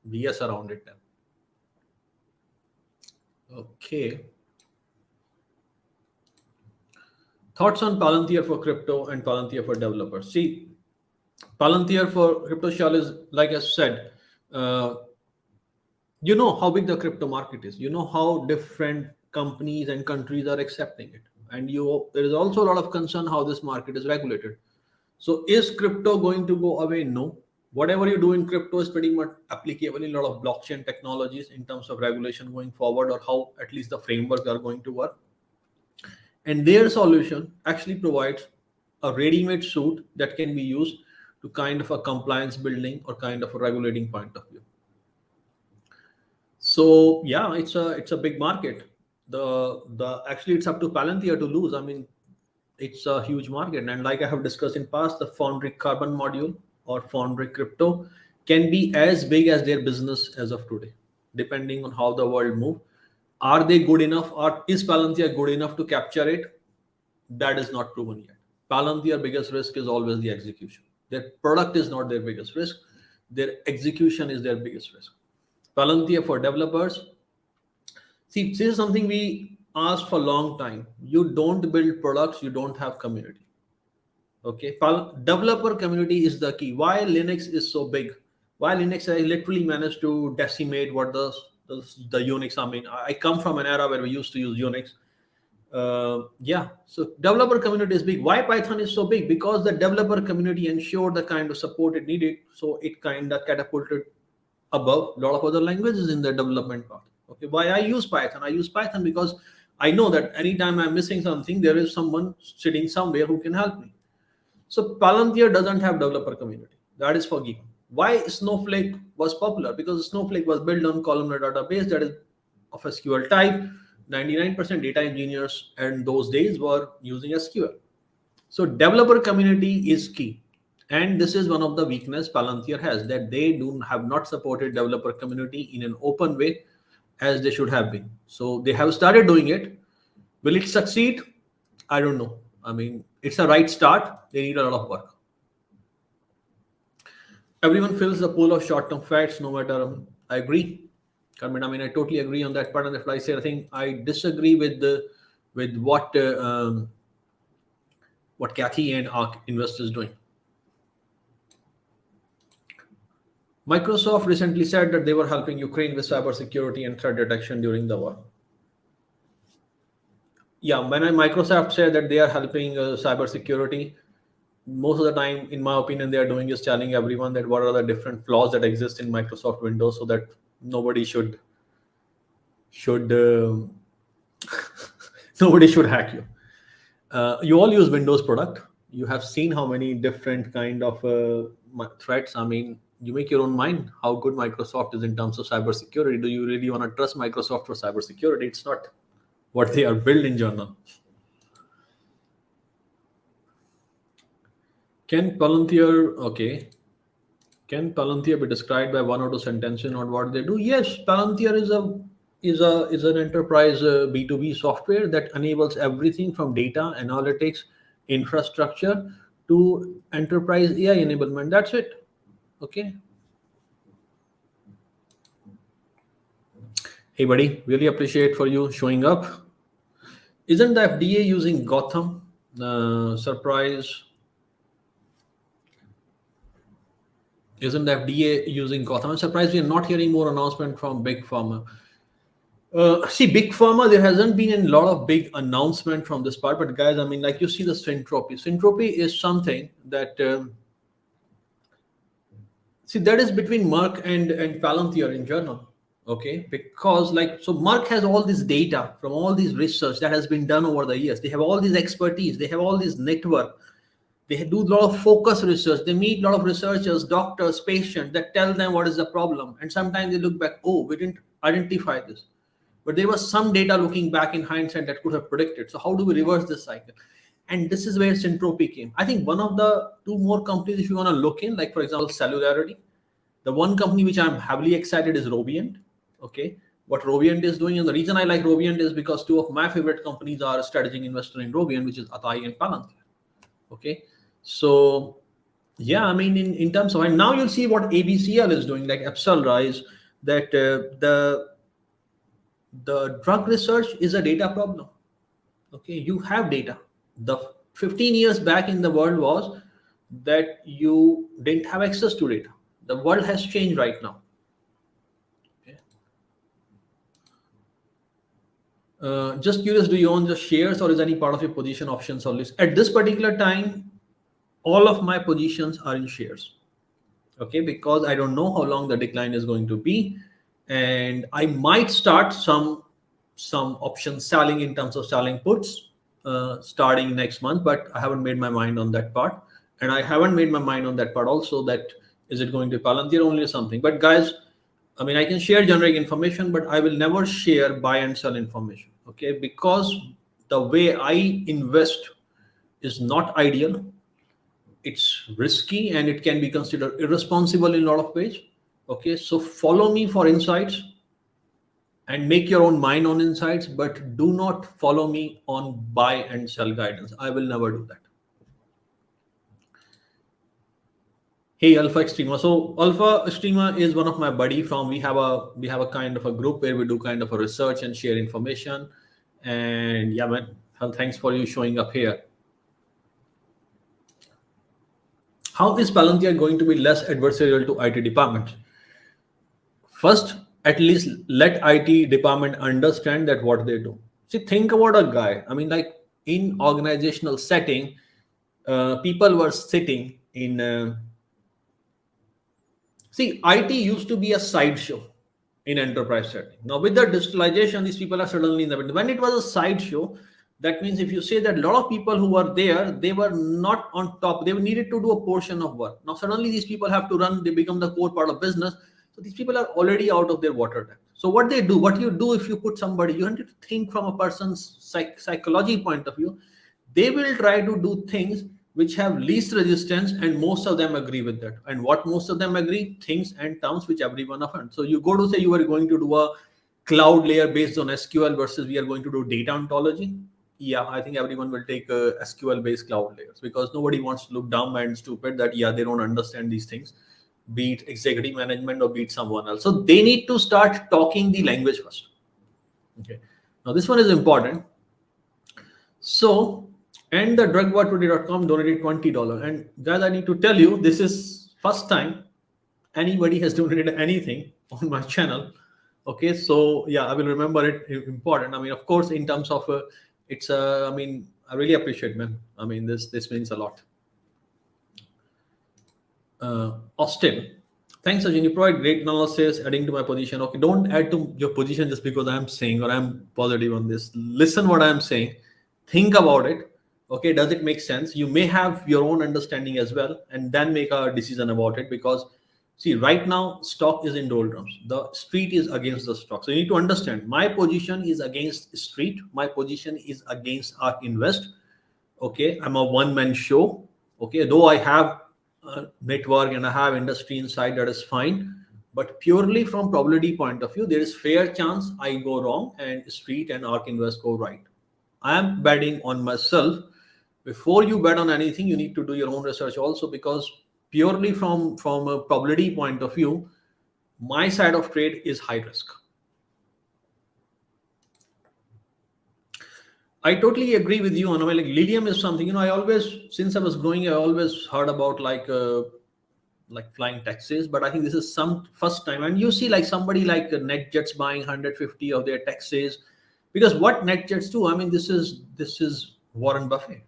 BS around it then. Okay. Thoughts on Palantir for crypto and Palantir for developers. See, Palantir for crypto shell is, like I said, uh, you know how big the crypto market is. You know how different companies and countries are accepting it, and there is also a lot of concern how this market is regulated. So is crypto going to go away? No. Whatever you do in crypto is pretty much applicable in a lot of blockchain technologies in terms of regulation going forward, or how at least the framework are going to work. And their solution actually provides a ready-made suit that can be used to kind of a compliance building or kind of a regulating point of view. So yeah, it's a big market. The actually it's up to Palantir to lose. I mean, it's a huge market, and like I have discussed in past, the Foundry Carbon module or Foundry Crypto can be as big as their business as of today, depending on how the world move. Are they good enough, or is Palantir good enough to capture it? That is not proven yet. Palantir biggest risk is always the execution. Their product is not their biggest risk. Their execution is their biggest risk. Palantir for developers. See, this is something we asked for a long time. You don't build products, you don't have community. Okay, developer community is the key. Why Linux is so big? Why Linux I literally managed to decimate what the Unix. I mean, I come from an era where we used to use Unix. Yeah, so developer community is big. Why Python is so big? Because the developer community ensured the kind of support it needed, so it kind of catapulted above a lot of other languages in the development part. Okay, why I use Python? I use Python because I know that anytime I'm missing something, there is someone sitting somewhere who can help me. So Palantir doesn't have developer community. That is forgiven. Why Snowflake was popular? Because Snowflake was built on columnar database that is of SQL type. 99% data engineers in those days were using SQL. So developer community is key. And this is one of the weakness Palantir has, that they have not supported developer community in an open way as they should have been. So they have started doing it. Will it succeed? I don't know. I mean, it's a right start. They need a lot of work. Everyone fills the pool of short-term facts, no matter. I agree. I mean, I totally agree on that part. And that's why I say I think I disagree with what Kathy and ARK Invest is doing. Microsoft recently said that they were helping Ukraine with cybersecurity and threat detection during the war. Yeah, when Microsoft said that they are helping cybersecurity, most of the time, in my opinion, they are doing is telling everyone that what are the different flaws that exist in Microsoft Windows, so that nobody should nobody should hack you. You all use Windows product. You have seen how many different kind of threats. I mean, you make your own mind how good Microsoft is in terms of cybersecurity. Do you really want to trust Microsoft for cybersecurity? It's not what they are built in general. Can Palantir be described by one or two sentences on what they do? Yes, Palantir is an enterprise B2B software that enables everything from data analytics, infrastructure to enterprise AI enablement. That's it. Okay. Hey buddy, really appreciate for you showing up. Isn't the FDA using Gotham? Surprise. Isn't the FDA using Gotham? I'm surprised we are not hearing more announcement from Big Pharma. See, Big Pharma, there hasn't been a lot of big announcement from this part, but guys, I mean, like you see the Syntropy. Syntropy is something that, see, that is between Merck and Palantir in general. Okay, because so Merck has all this data from all these research that has been done over the years. They have all this expertise. They have all this network. They do a lot of focus research. They meet a lot of researchers, doctors, patients that tell them what is the problem. And sometimes they look back, oh, we didn't identify this. But there was some data looking back in hindsight that could have predicted. So how do we reverse this cycle? And this is where Syntropy came. I think one of the two more companies, if you want to look in, like for example, Cellularity. The one company which I'm heavily excited is Rovient. Okay, what Rovient is doing, and the reason I like Rovient is because two of my favorite companies are a strategic investor in Rovient, which is Atai and Palantir. Okay, so yeah, I mean, in terms of, and now you'll see what ABCL is doing, like Epsilon Rise, that the drug research is a data problem. Okay, you have data. The 15 years back in the world was that you didn't have access to data. The world has changed right now. Okay. Just curious, do you own the shares or is any part of your position options or list? At this particular time, all of my positions are in shares. Okay, because I don't know how long the decline is going to be, and I might start some option selling in terms of selling puts starting next month, but I haven't made my mind on that part, and I haven't made my mind on that part also, that is it going to Palantir only or something. But guys, I mean, I can share generic information, but I will never share buy and sell information. Okay, because the way I invest is not ideal. It's risky and it can be considered irresponsible in a lot of ways. Okay, so follow me for insights and make your own mind on insights, but do not follow me on buy and sell guidance. I will never do that. Hey, Alpha Extrema. So Alpha Extrema is one of my buddy from, we have a kind of a group where we do kind of a research and share information. And yeah, man, well, thanks for you showing up here. How is Palantir going to be less adversarial to IT departments? First, at least let IT department understand that what they do. See, think about a guy. I mean, like in organizational setting, people were sitting in. See, IT used to be a sideshow in enterprise setting. Now, with the digitalization, these people are suddenly in the middle. When it was a sideshow, that means if you say that a lot of people who were there, they were not on top. They needed to do a portion of work. Now, suddenly these people have to run. They become the core part of business. So these people are already out of their water depth. So what they do, what you do if you put somebody, you have to think from a person's psychology point of view. They will try to do things which have least resistance, and most of them agree with that. And what most of them agree, things and terms which everyone offends. So you go to say you are going to do a cloud layer based on SQL versus we are going to do data ontology. Yeah, I think everyone will take SQL based cloud layers, because nobody wants to look dumb and stupid that yeah, they don't understand these things, be it executive management or be it someone else. So they need to start talking the language first. Okay, now this one is important. So, and the drugwar20.com donated $20. And guys, I need to tell you, this is first time anybody has donated anything on my channel. Okay, so yeah, I will remember it important. I mean, of course, in terms of it's I mean, I really appreciate, man. I mean, this means a lot. Austin, thanks, Ajin. You provide great analysis, adding to my position. Okay, don't add to your position just because I'm saying or I'm positive on this. Listen what I'm saying. Think about it. Okay, does it make sense? You may have your own understanding as well, and then make a decision about it. Because see, right now stock is in doldrums. The street is against the stock. So you need to understand, my position is against street. My position is against ARK Invest. Okay, I'm a one-man show. Okay, though I have network and I have industry inside, that is fine. But purely from probability point of view, there is fair chance I go wrong and street and ARK Invest go right. I am betting on myself. Before you bet on anything, you need to do your own research also, because purely from a probability point of view, my side of trade is high risk. I totally agree with you, Anna. Like lithium is something, I always, since I was growing, I always heard about like flying taxis, but I think this is some first time. And you see like somebody like NetJets buying 150 of their taxis, because what NetJets do, I mean, this is Warren Buffett.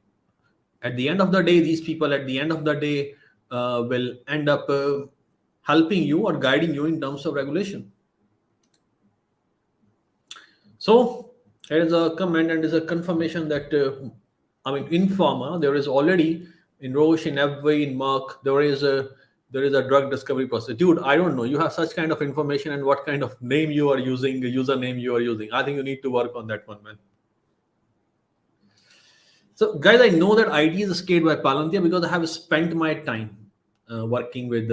At the end of the day, these people at the end of the day will end up helping you or guiding you in terms of regulation. So there is a comment and there's a confirmation that I mean, in pharma there is already in Roche, in AbbVie, in Merck, there is a drug discovery process. Dude, I don't know. You have such kind of information and what kind of name you are using, username you are using. I think you need to work on that one, man. So, guys, I know that IT is scared by Palantir because I have spent my time working with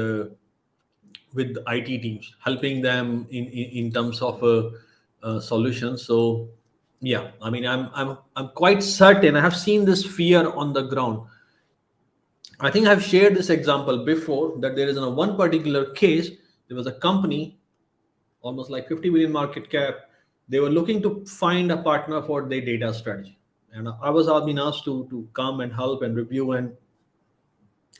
IT teams, helping them in terms of solutions. So, yeah, I mean, I'm quite certain. I have seen this fear on the ground. I think I've shared this example before, that there is in one particular case, there was a company, almost like 50 billion market cap, They were looking to find a partner for their data strategy. And I was being asked to come and help and review. And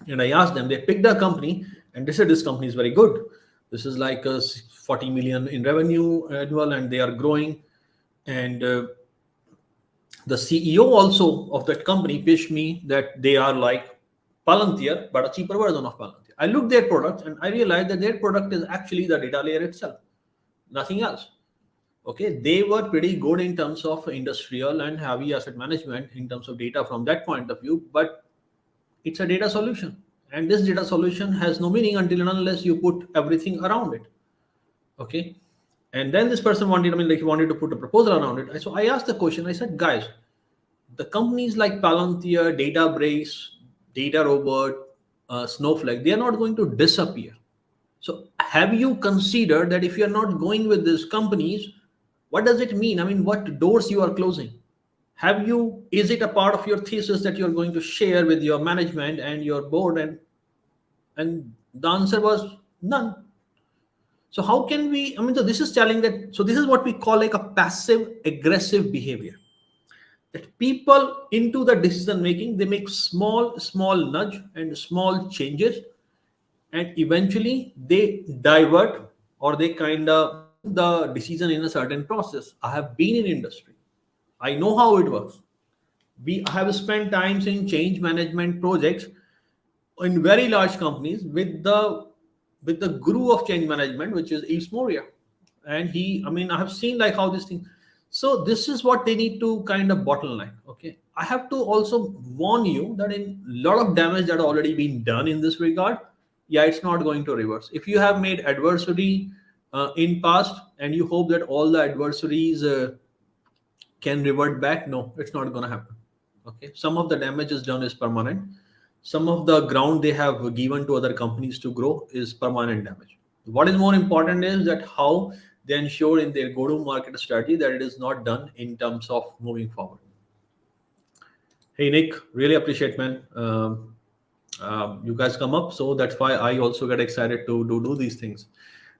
I asked them, they picked a company and they said, this company is very good. This is like 40 million in revenue annual and they are growing. And the CEO also of that company pitched me that they are like Palantir, but a cheaper version of Palantir. I looked their products and I realized that their product is actually the data layer itself, nothing else. Okay, they were pretty good in terms of industrial and heavy asset management in terms of data from that point of view, but it's a data solution. And this data solution has no meaning until and unless you put everything around it. Okay. And then this person wanted, he wanted to put a proposal around it. So I asked the question, I said, guys, the companies like Palantir, Databricks, Data Robot, Snowflake, they are not going to disappear. So have you considered that if you're not going with these companies, what does it mean? What doors you are closing? Is it a part of your thesis that you're going to share with your management and your board? And the answer was none. So how can we, so this is telling that, so this is what we call like a passive aggressive behavior. That people into the decision making, they make small nudge and small changes, and eventually they divert or they kind of the decision in a certain process. I have been in industry. I know how it works. We have spent times in change management projects in very large companies with the guru of change management, which is Yves Moria. And I have seen like how this thing. So this is what they need to kind of bottleneck. Okay. I have to also warn you that in a lot of damage that already been done in this regard, it's not going to reverse. If you have made adversary in past and you hope that all the adversaries can revert back, no, it's not going to happen. Okay. Some of the damage is done is permanent. Some of the ground they have given to other companies to grow is permanent damage. What is more important is that how they ensure in their go-to-market strategy that it is not done in terms of moving forward. Hey, Nick, really appreciate, man. You guys come up. So that's why I also get excited to do these things.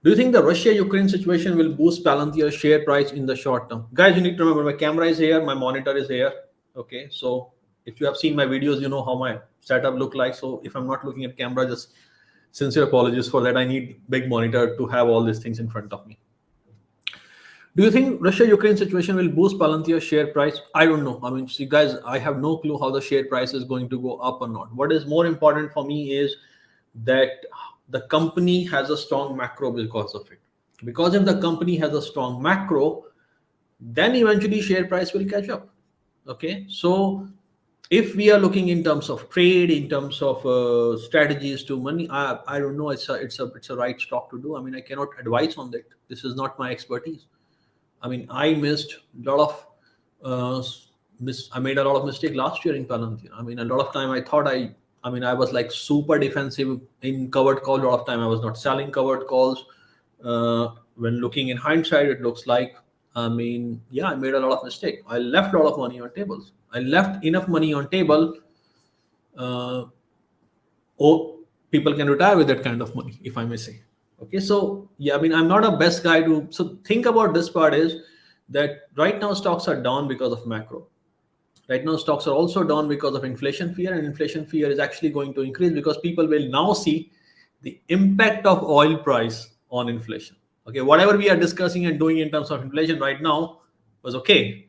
Do you think the Russia-Ukraine situation will boost Palantir's share price in the short term? Guys, you need to remember my camera is here, my monitor is here. Okay, so if you have seen my videos, you know how my setup look like. So if I'm not looking at camera, just sincere apologies for that. I need big monitor to have all these things in front of me. Do you think Russia-Ukraine situation will boost Palantir's share price? I don't know. See, guys, I have no clue how the share price is going to go up or not. What is more important for me is that the company has a strong macro because of it. Because if the company has a strong macro, then eventually share price will catch up. Okay, so if we are looking in terms of trade, in terms of strategies to money, I don't know. It's a right stock to do. I cannot advise on that. This is not my expertise. I missed a lot of I made a lot of mistake last year in Palantir. A lot of time I thought I was like super defensive in covered call. A lot of time I was not selling covered calls. When looking in hindsight, it looks like I made a lot of mistake. I left a lot of money on tables. I left enough money on table. People can retire with that kind of money, if I may say. Okay, so I'm not a best guy to. So think about this part is that right now stocks are down because of macro. Right now stocks are also down because of inflation fear, and inflation fear is actually going to increase because people will now see the impact of oil price on inflation. Okay, whatever we are discussing and doing in terms of inflation right now was okay,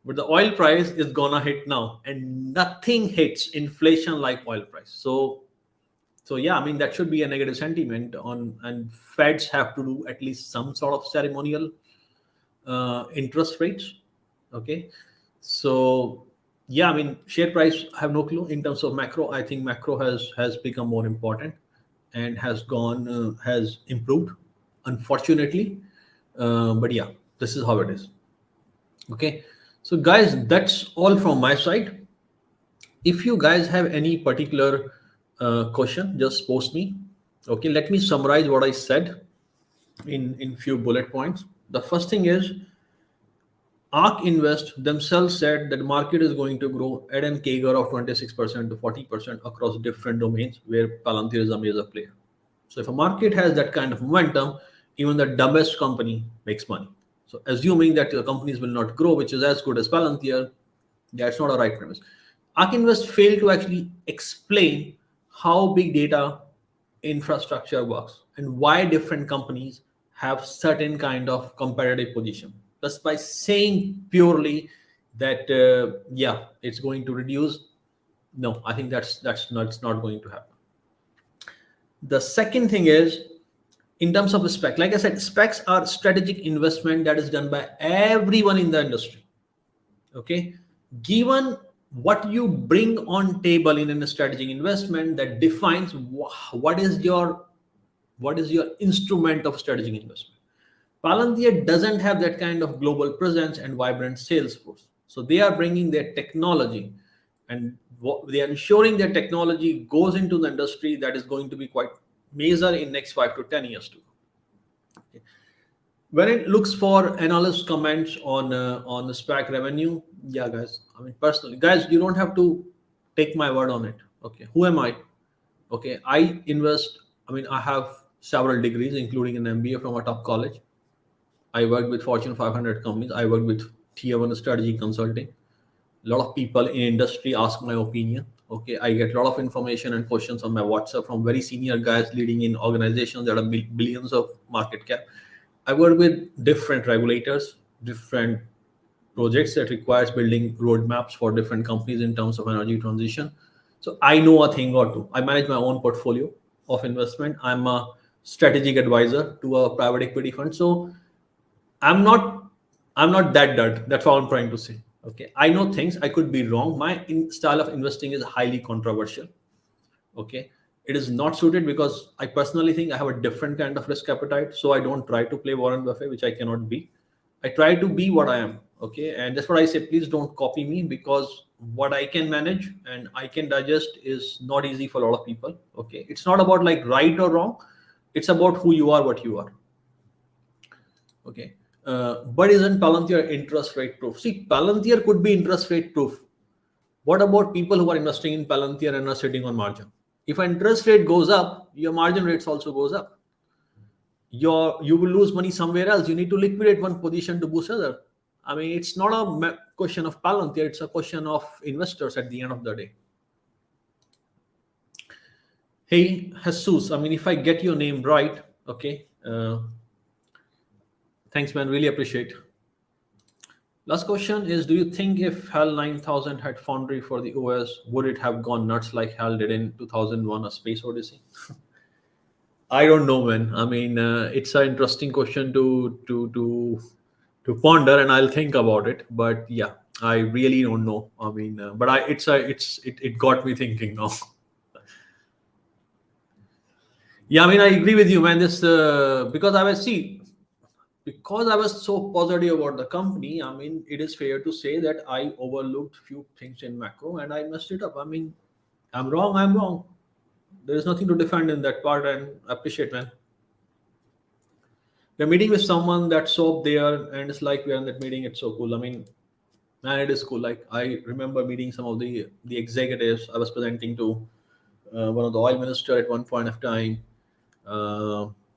but the oil price is gonna hit now, and nothing hits inflation like oil price. So that should be a negative sentiment on, and Feds have to do at least some sort of ceremonial interest rates. Okay, so share price, I have no clue in terms of macro. I think macro has become more important and has improved, unfortunately. But this is how it is. Okay, so guys, that's all from my side. If you guys have any particular question, just post me. Okay, let me summarize what I said in few bullet points. The first thing is ARK Invest themselves said that the market is going to grow at an CAGR of 26% to 40% across different domains where Palantir is a major player. So if a market has that kind of momentum, even the dumbest company makes money. So assuming that the companies will not grow, which is as good as Palantir, that's not a right premise. ARK Invest failed to actually explain how big data infrastructure works and why different companies have certain kind of competitive position. Just by saying purely that yeah, it's going to reduce. No, I think that's not going to happen. The second thing is, in terms of spec, like I said, specs are strategic investment that is done by everyone in the industry. Okay, given what you bring on table in a strategic investment, that defines what is your instrument of strategic investment. Palantir doesn't have that kind of global presence and vibrant sales force, so they are bringing their technology, and they are ensuring their technology goes into the industry that is going to be quite major in next 5 to 10 years too. Okay. When it looks for analyst comments on the SPAC revenue, yeah, guys. I mean, personally, guys, you don't have to take my word on it. Okay, who am I? Okay, I invest. I mean, I have several degrees, including an MBA from a top college. I worked with Fortune 500 companies. I worked with Tier 1 strategy consulting. A lot of people in industry ask my opinion. Okay, I get a lot of information and questions on my WhatsApp from very senior guys leading in organizations that are billions of market cap. I work with different regulators, different projects that requires building roadmaps for different companies in terms of energy transition. So I know a thing or two. I manage my own portfolio of investment. I'm a strategic advisor to a private equity fund. So I'm not that dirt. That's all I'm trying to say. Okay, I know things. I could be wrong. My style of investing is highly controversial. Okay, it is not suited because I personally think I have a different kind of risk appetite. So I don't try to play Warren Buffett, which I cannot be. I try to be what I am. Okay, and that's what I say. Please don't copy me, because what I can manage and I can digest is not easy for a lot of people. Okay, it's not about like right or wrong. It's about who you are, what you are. Okay. But isn't Palantir interest rate proof? See, Palantir could be interest rate proof. What about people who are investing in Palantir and are sitting on margin? If interest rate goes up, your margin rates also goes up. You will lose money somewhere else. You need to liquidate one position to boost other. I mean, it's not a question of Palantir. It's a question of investors at the end of the day. Hey, Jesus. I mean, if I get your name right, okay. Thanks, man. Really appreciate. Last question is, do you think if HAL 9000 had Foundry for the OS, would it have gone nuts like HAL did in 2001, A Space Odyssey? I don't know, man. I mean, it's an interesting question to ponder, and I'll think about it. But yeah, I really don't know. I mean, but it got me thinking now. Yeah, I mean, I agree with you, man. This because I was so positive about the company. I mean, it is fair to say that I overlooked few things in macro and I messed it up. I mean, I'm wrong. I'm wrong. There is nothing to defend in that part, and I appreciate, man. We're meeting with someone that's so up there, and it's like we're in that meeting. It's so cool. I mean, man, it is cool. Like I remember meeting some of the executives. I was presenting to one of the oil minister at one point of time.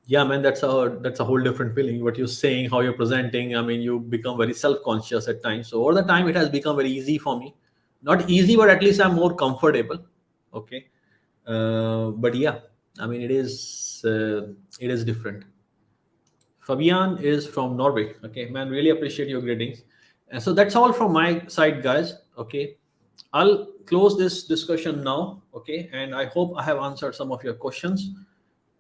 Yeah, man, that's a whole different feeling. What you're saying, how you're presenting. I mean, you become very self-conscious at times. So over the time, it has become very easy for me. Not easy, but at least I'm more comfortable. Okay, but yeah, I mean, it is different. Fabian is from Norway. Okay, man, really appreciate your greetings. And so that's all from my side, guys. Okay, I'll close this discussion now. Okay, and I hope I have answered some of your questions.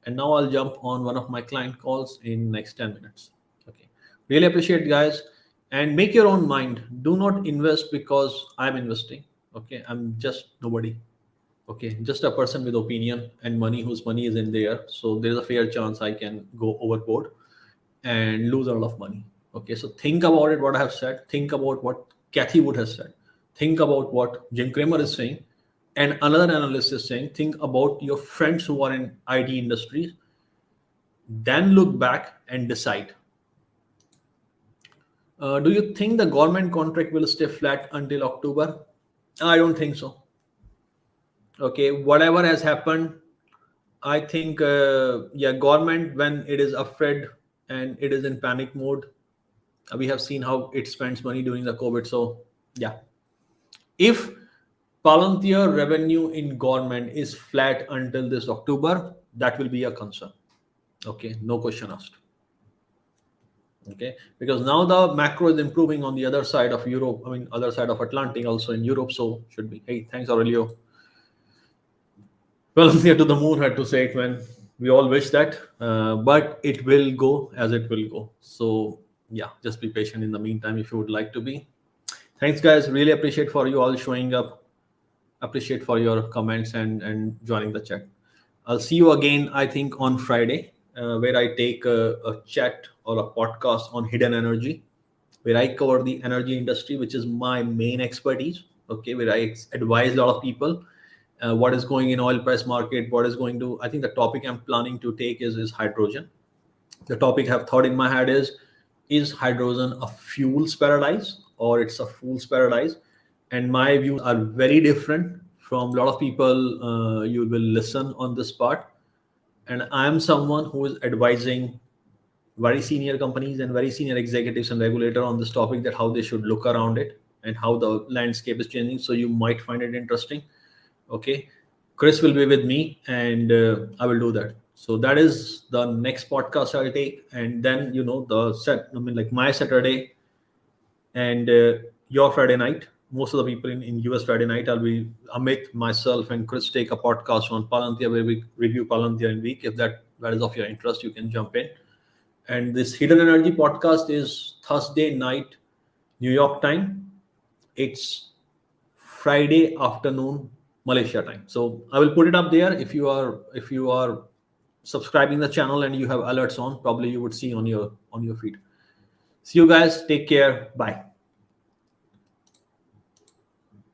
And now I'll jump on one of my client calls in next 10 minutes. Okay, really appreciate it, guys, and make your own mind. Do not invest because I'm investing. Okay, I'm just nobody. Okay, just a person with opinion and money, whose money is in there. So there's a fair chance I can go overboard and lose a lot of money. Okay, so think about it, what I have said. Think about what Kathy Wood has said. Think about what Jim Cramer is saying. And another analyst is saying, think about your friends who are in IT industries. Then look back and decide. Do you think the government contract will stay flat until October? I don't think so. Okay, whatever has happened, I think, yeah, government, when it is afraid and it is in panic mode, We have seen how it spends money during the COVID. So yeah, if Palantir revenue in government is flat until this October, that will be a concern. Okay, no question asked. Okay, because now the macro is improving on the other side of Europe. I mean, other side of Atlantic, also in Europe. So should be. Hey, thanks Aurelio. Well, near to the moon, had to say it, man. We all wish that, but it will go as it will go. So yeah, just be patient in the meantime if you would like to be. Thanks, guys. Really appreciate for you all showing up. Appreciate for your comments and joining the chat. I'll see you again, I think, on Friday, where I take a chat or a podcast on hidden energy, where I cover the energy industry, which is my main expertise. Okay, where I advise a lot of people what is going in oil price market, what is going to. I think the topic I'm planning to take is hydrogen. The topic I have thought in my head is hydrogen a fuel's paradise or it's a fool's paradise? And my views are very different from a lot of people. You will listen on this part, and I am someone who is advising very senior companies and very senior executives and regulator on this topic, that how they should look around it and how the landscape is changing. So you might find it interesting. Okay, Chris will be with me, and I will do that. So that is the next podcast I'll take, and then the set. I mean, like my Saturday and your Friday night. Most of the people in US Friday night, I'll be Amit, myself, and Chris take a podcast on Palantir where we review Palantir in week. If that is of your interest, you can jump in. And this Hidden Energy podcast is Thursday night, New York time. It's Friday afternoon, Malaysia time. So I will put it up there. If you are subscribing the channel and you have alerts on, probably you would see on your feed. See you guys. Take care. Bye.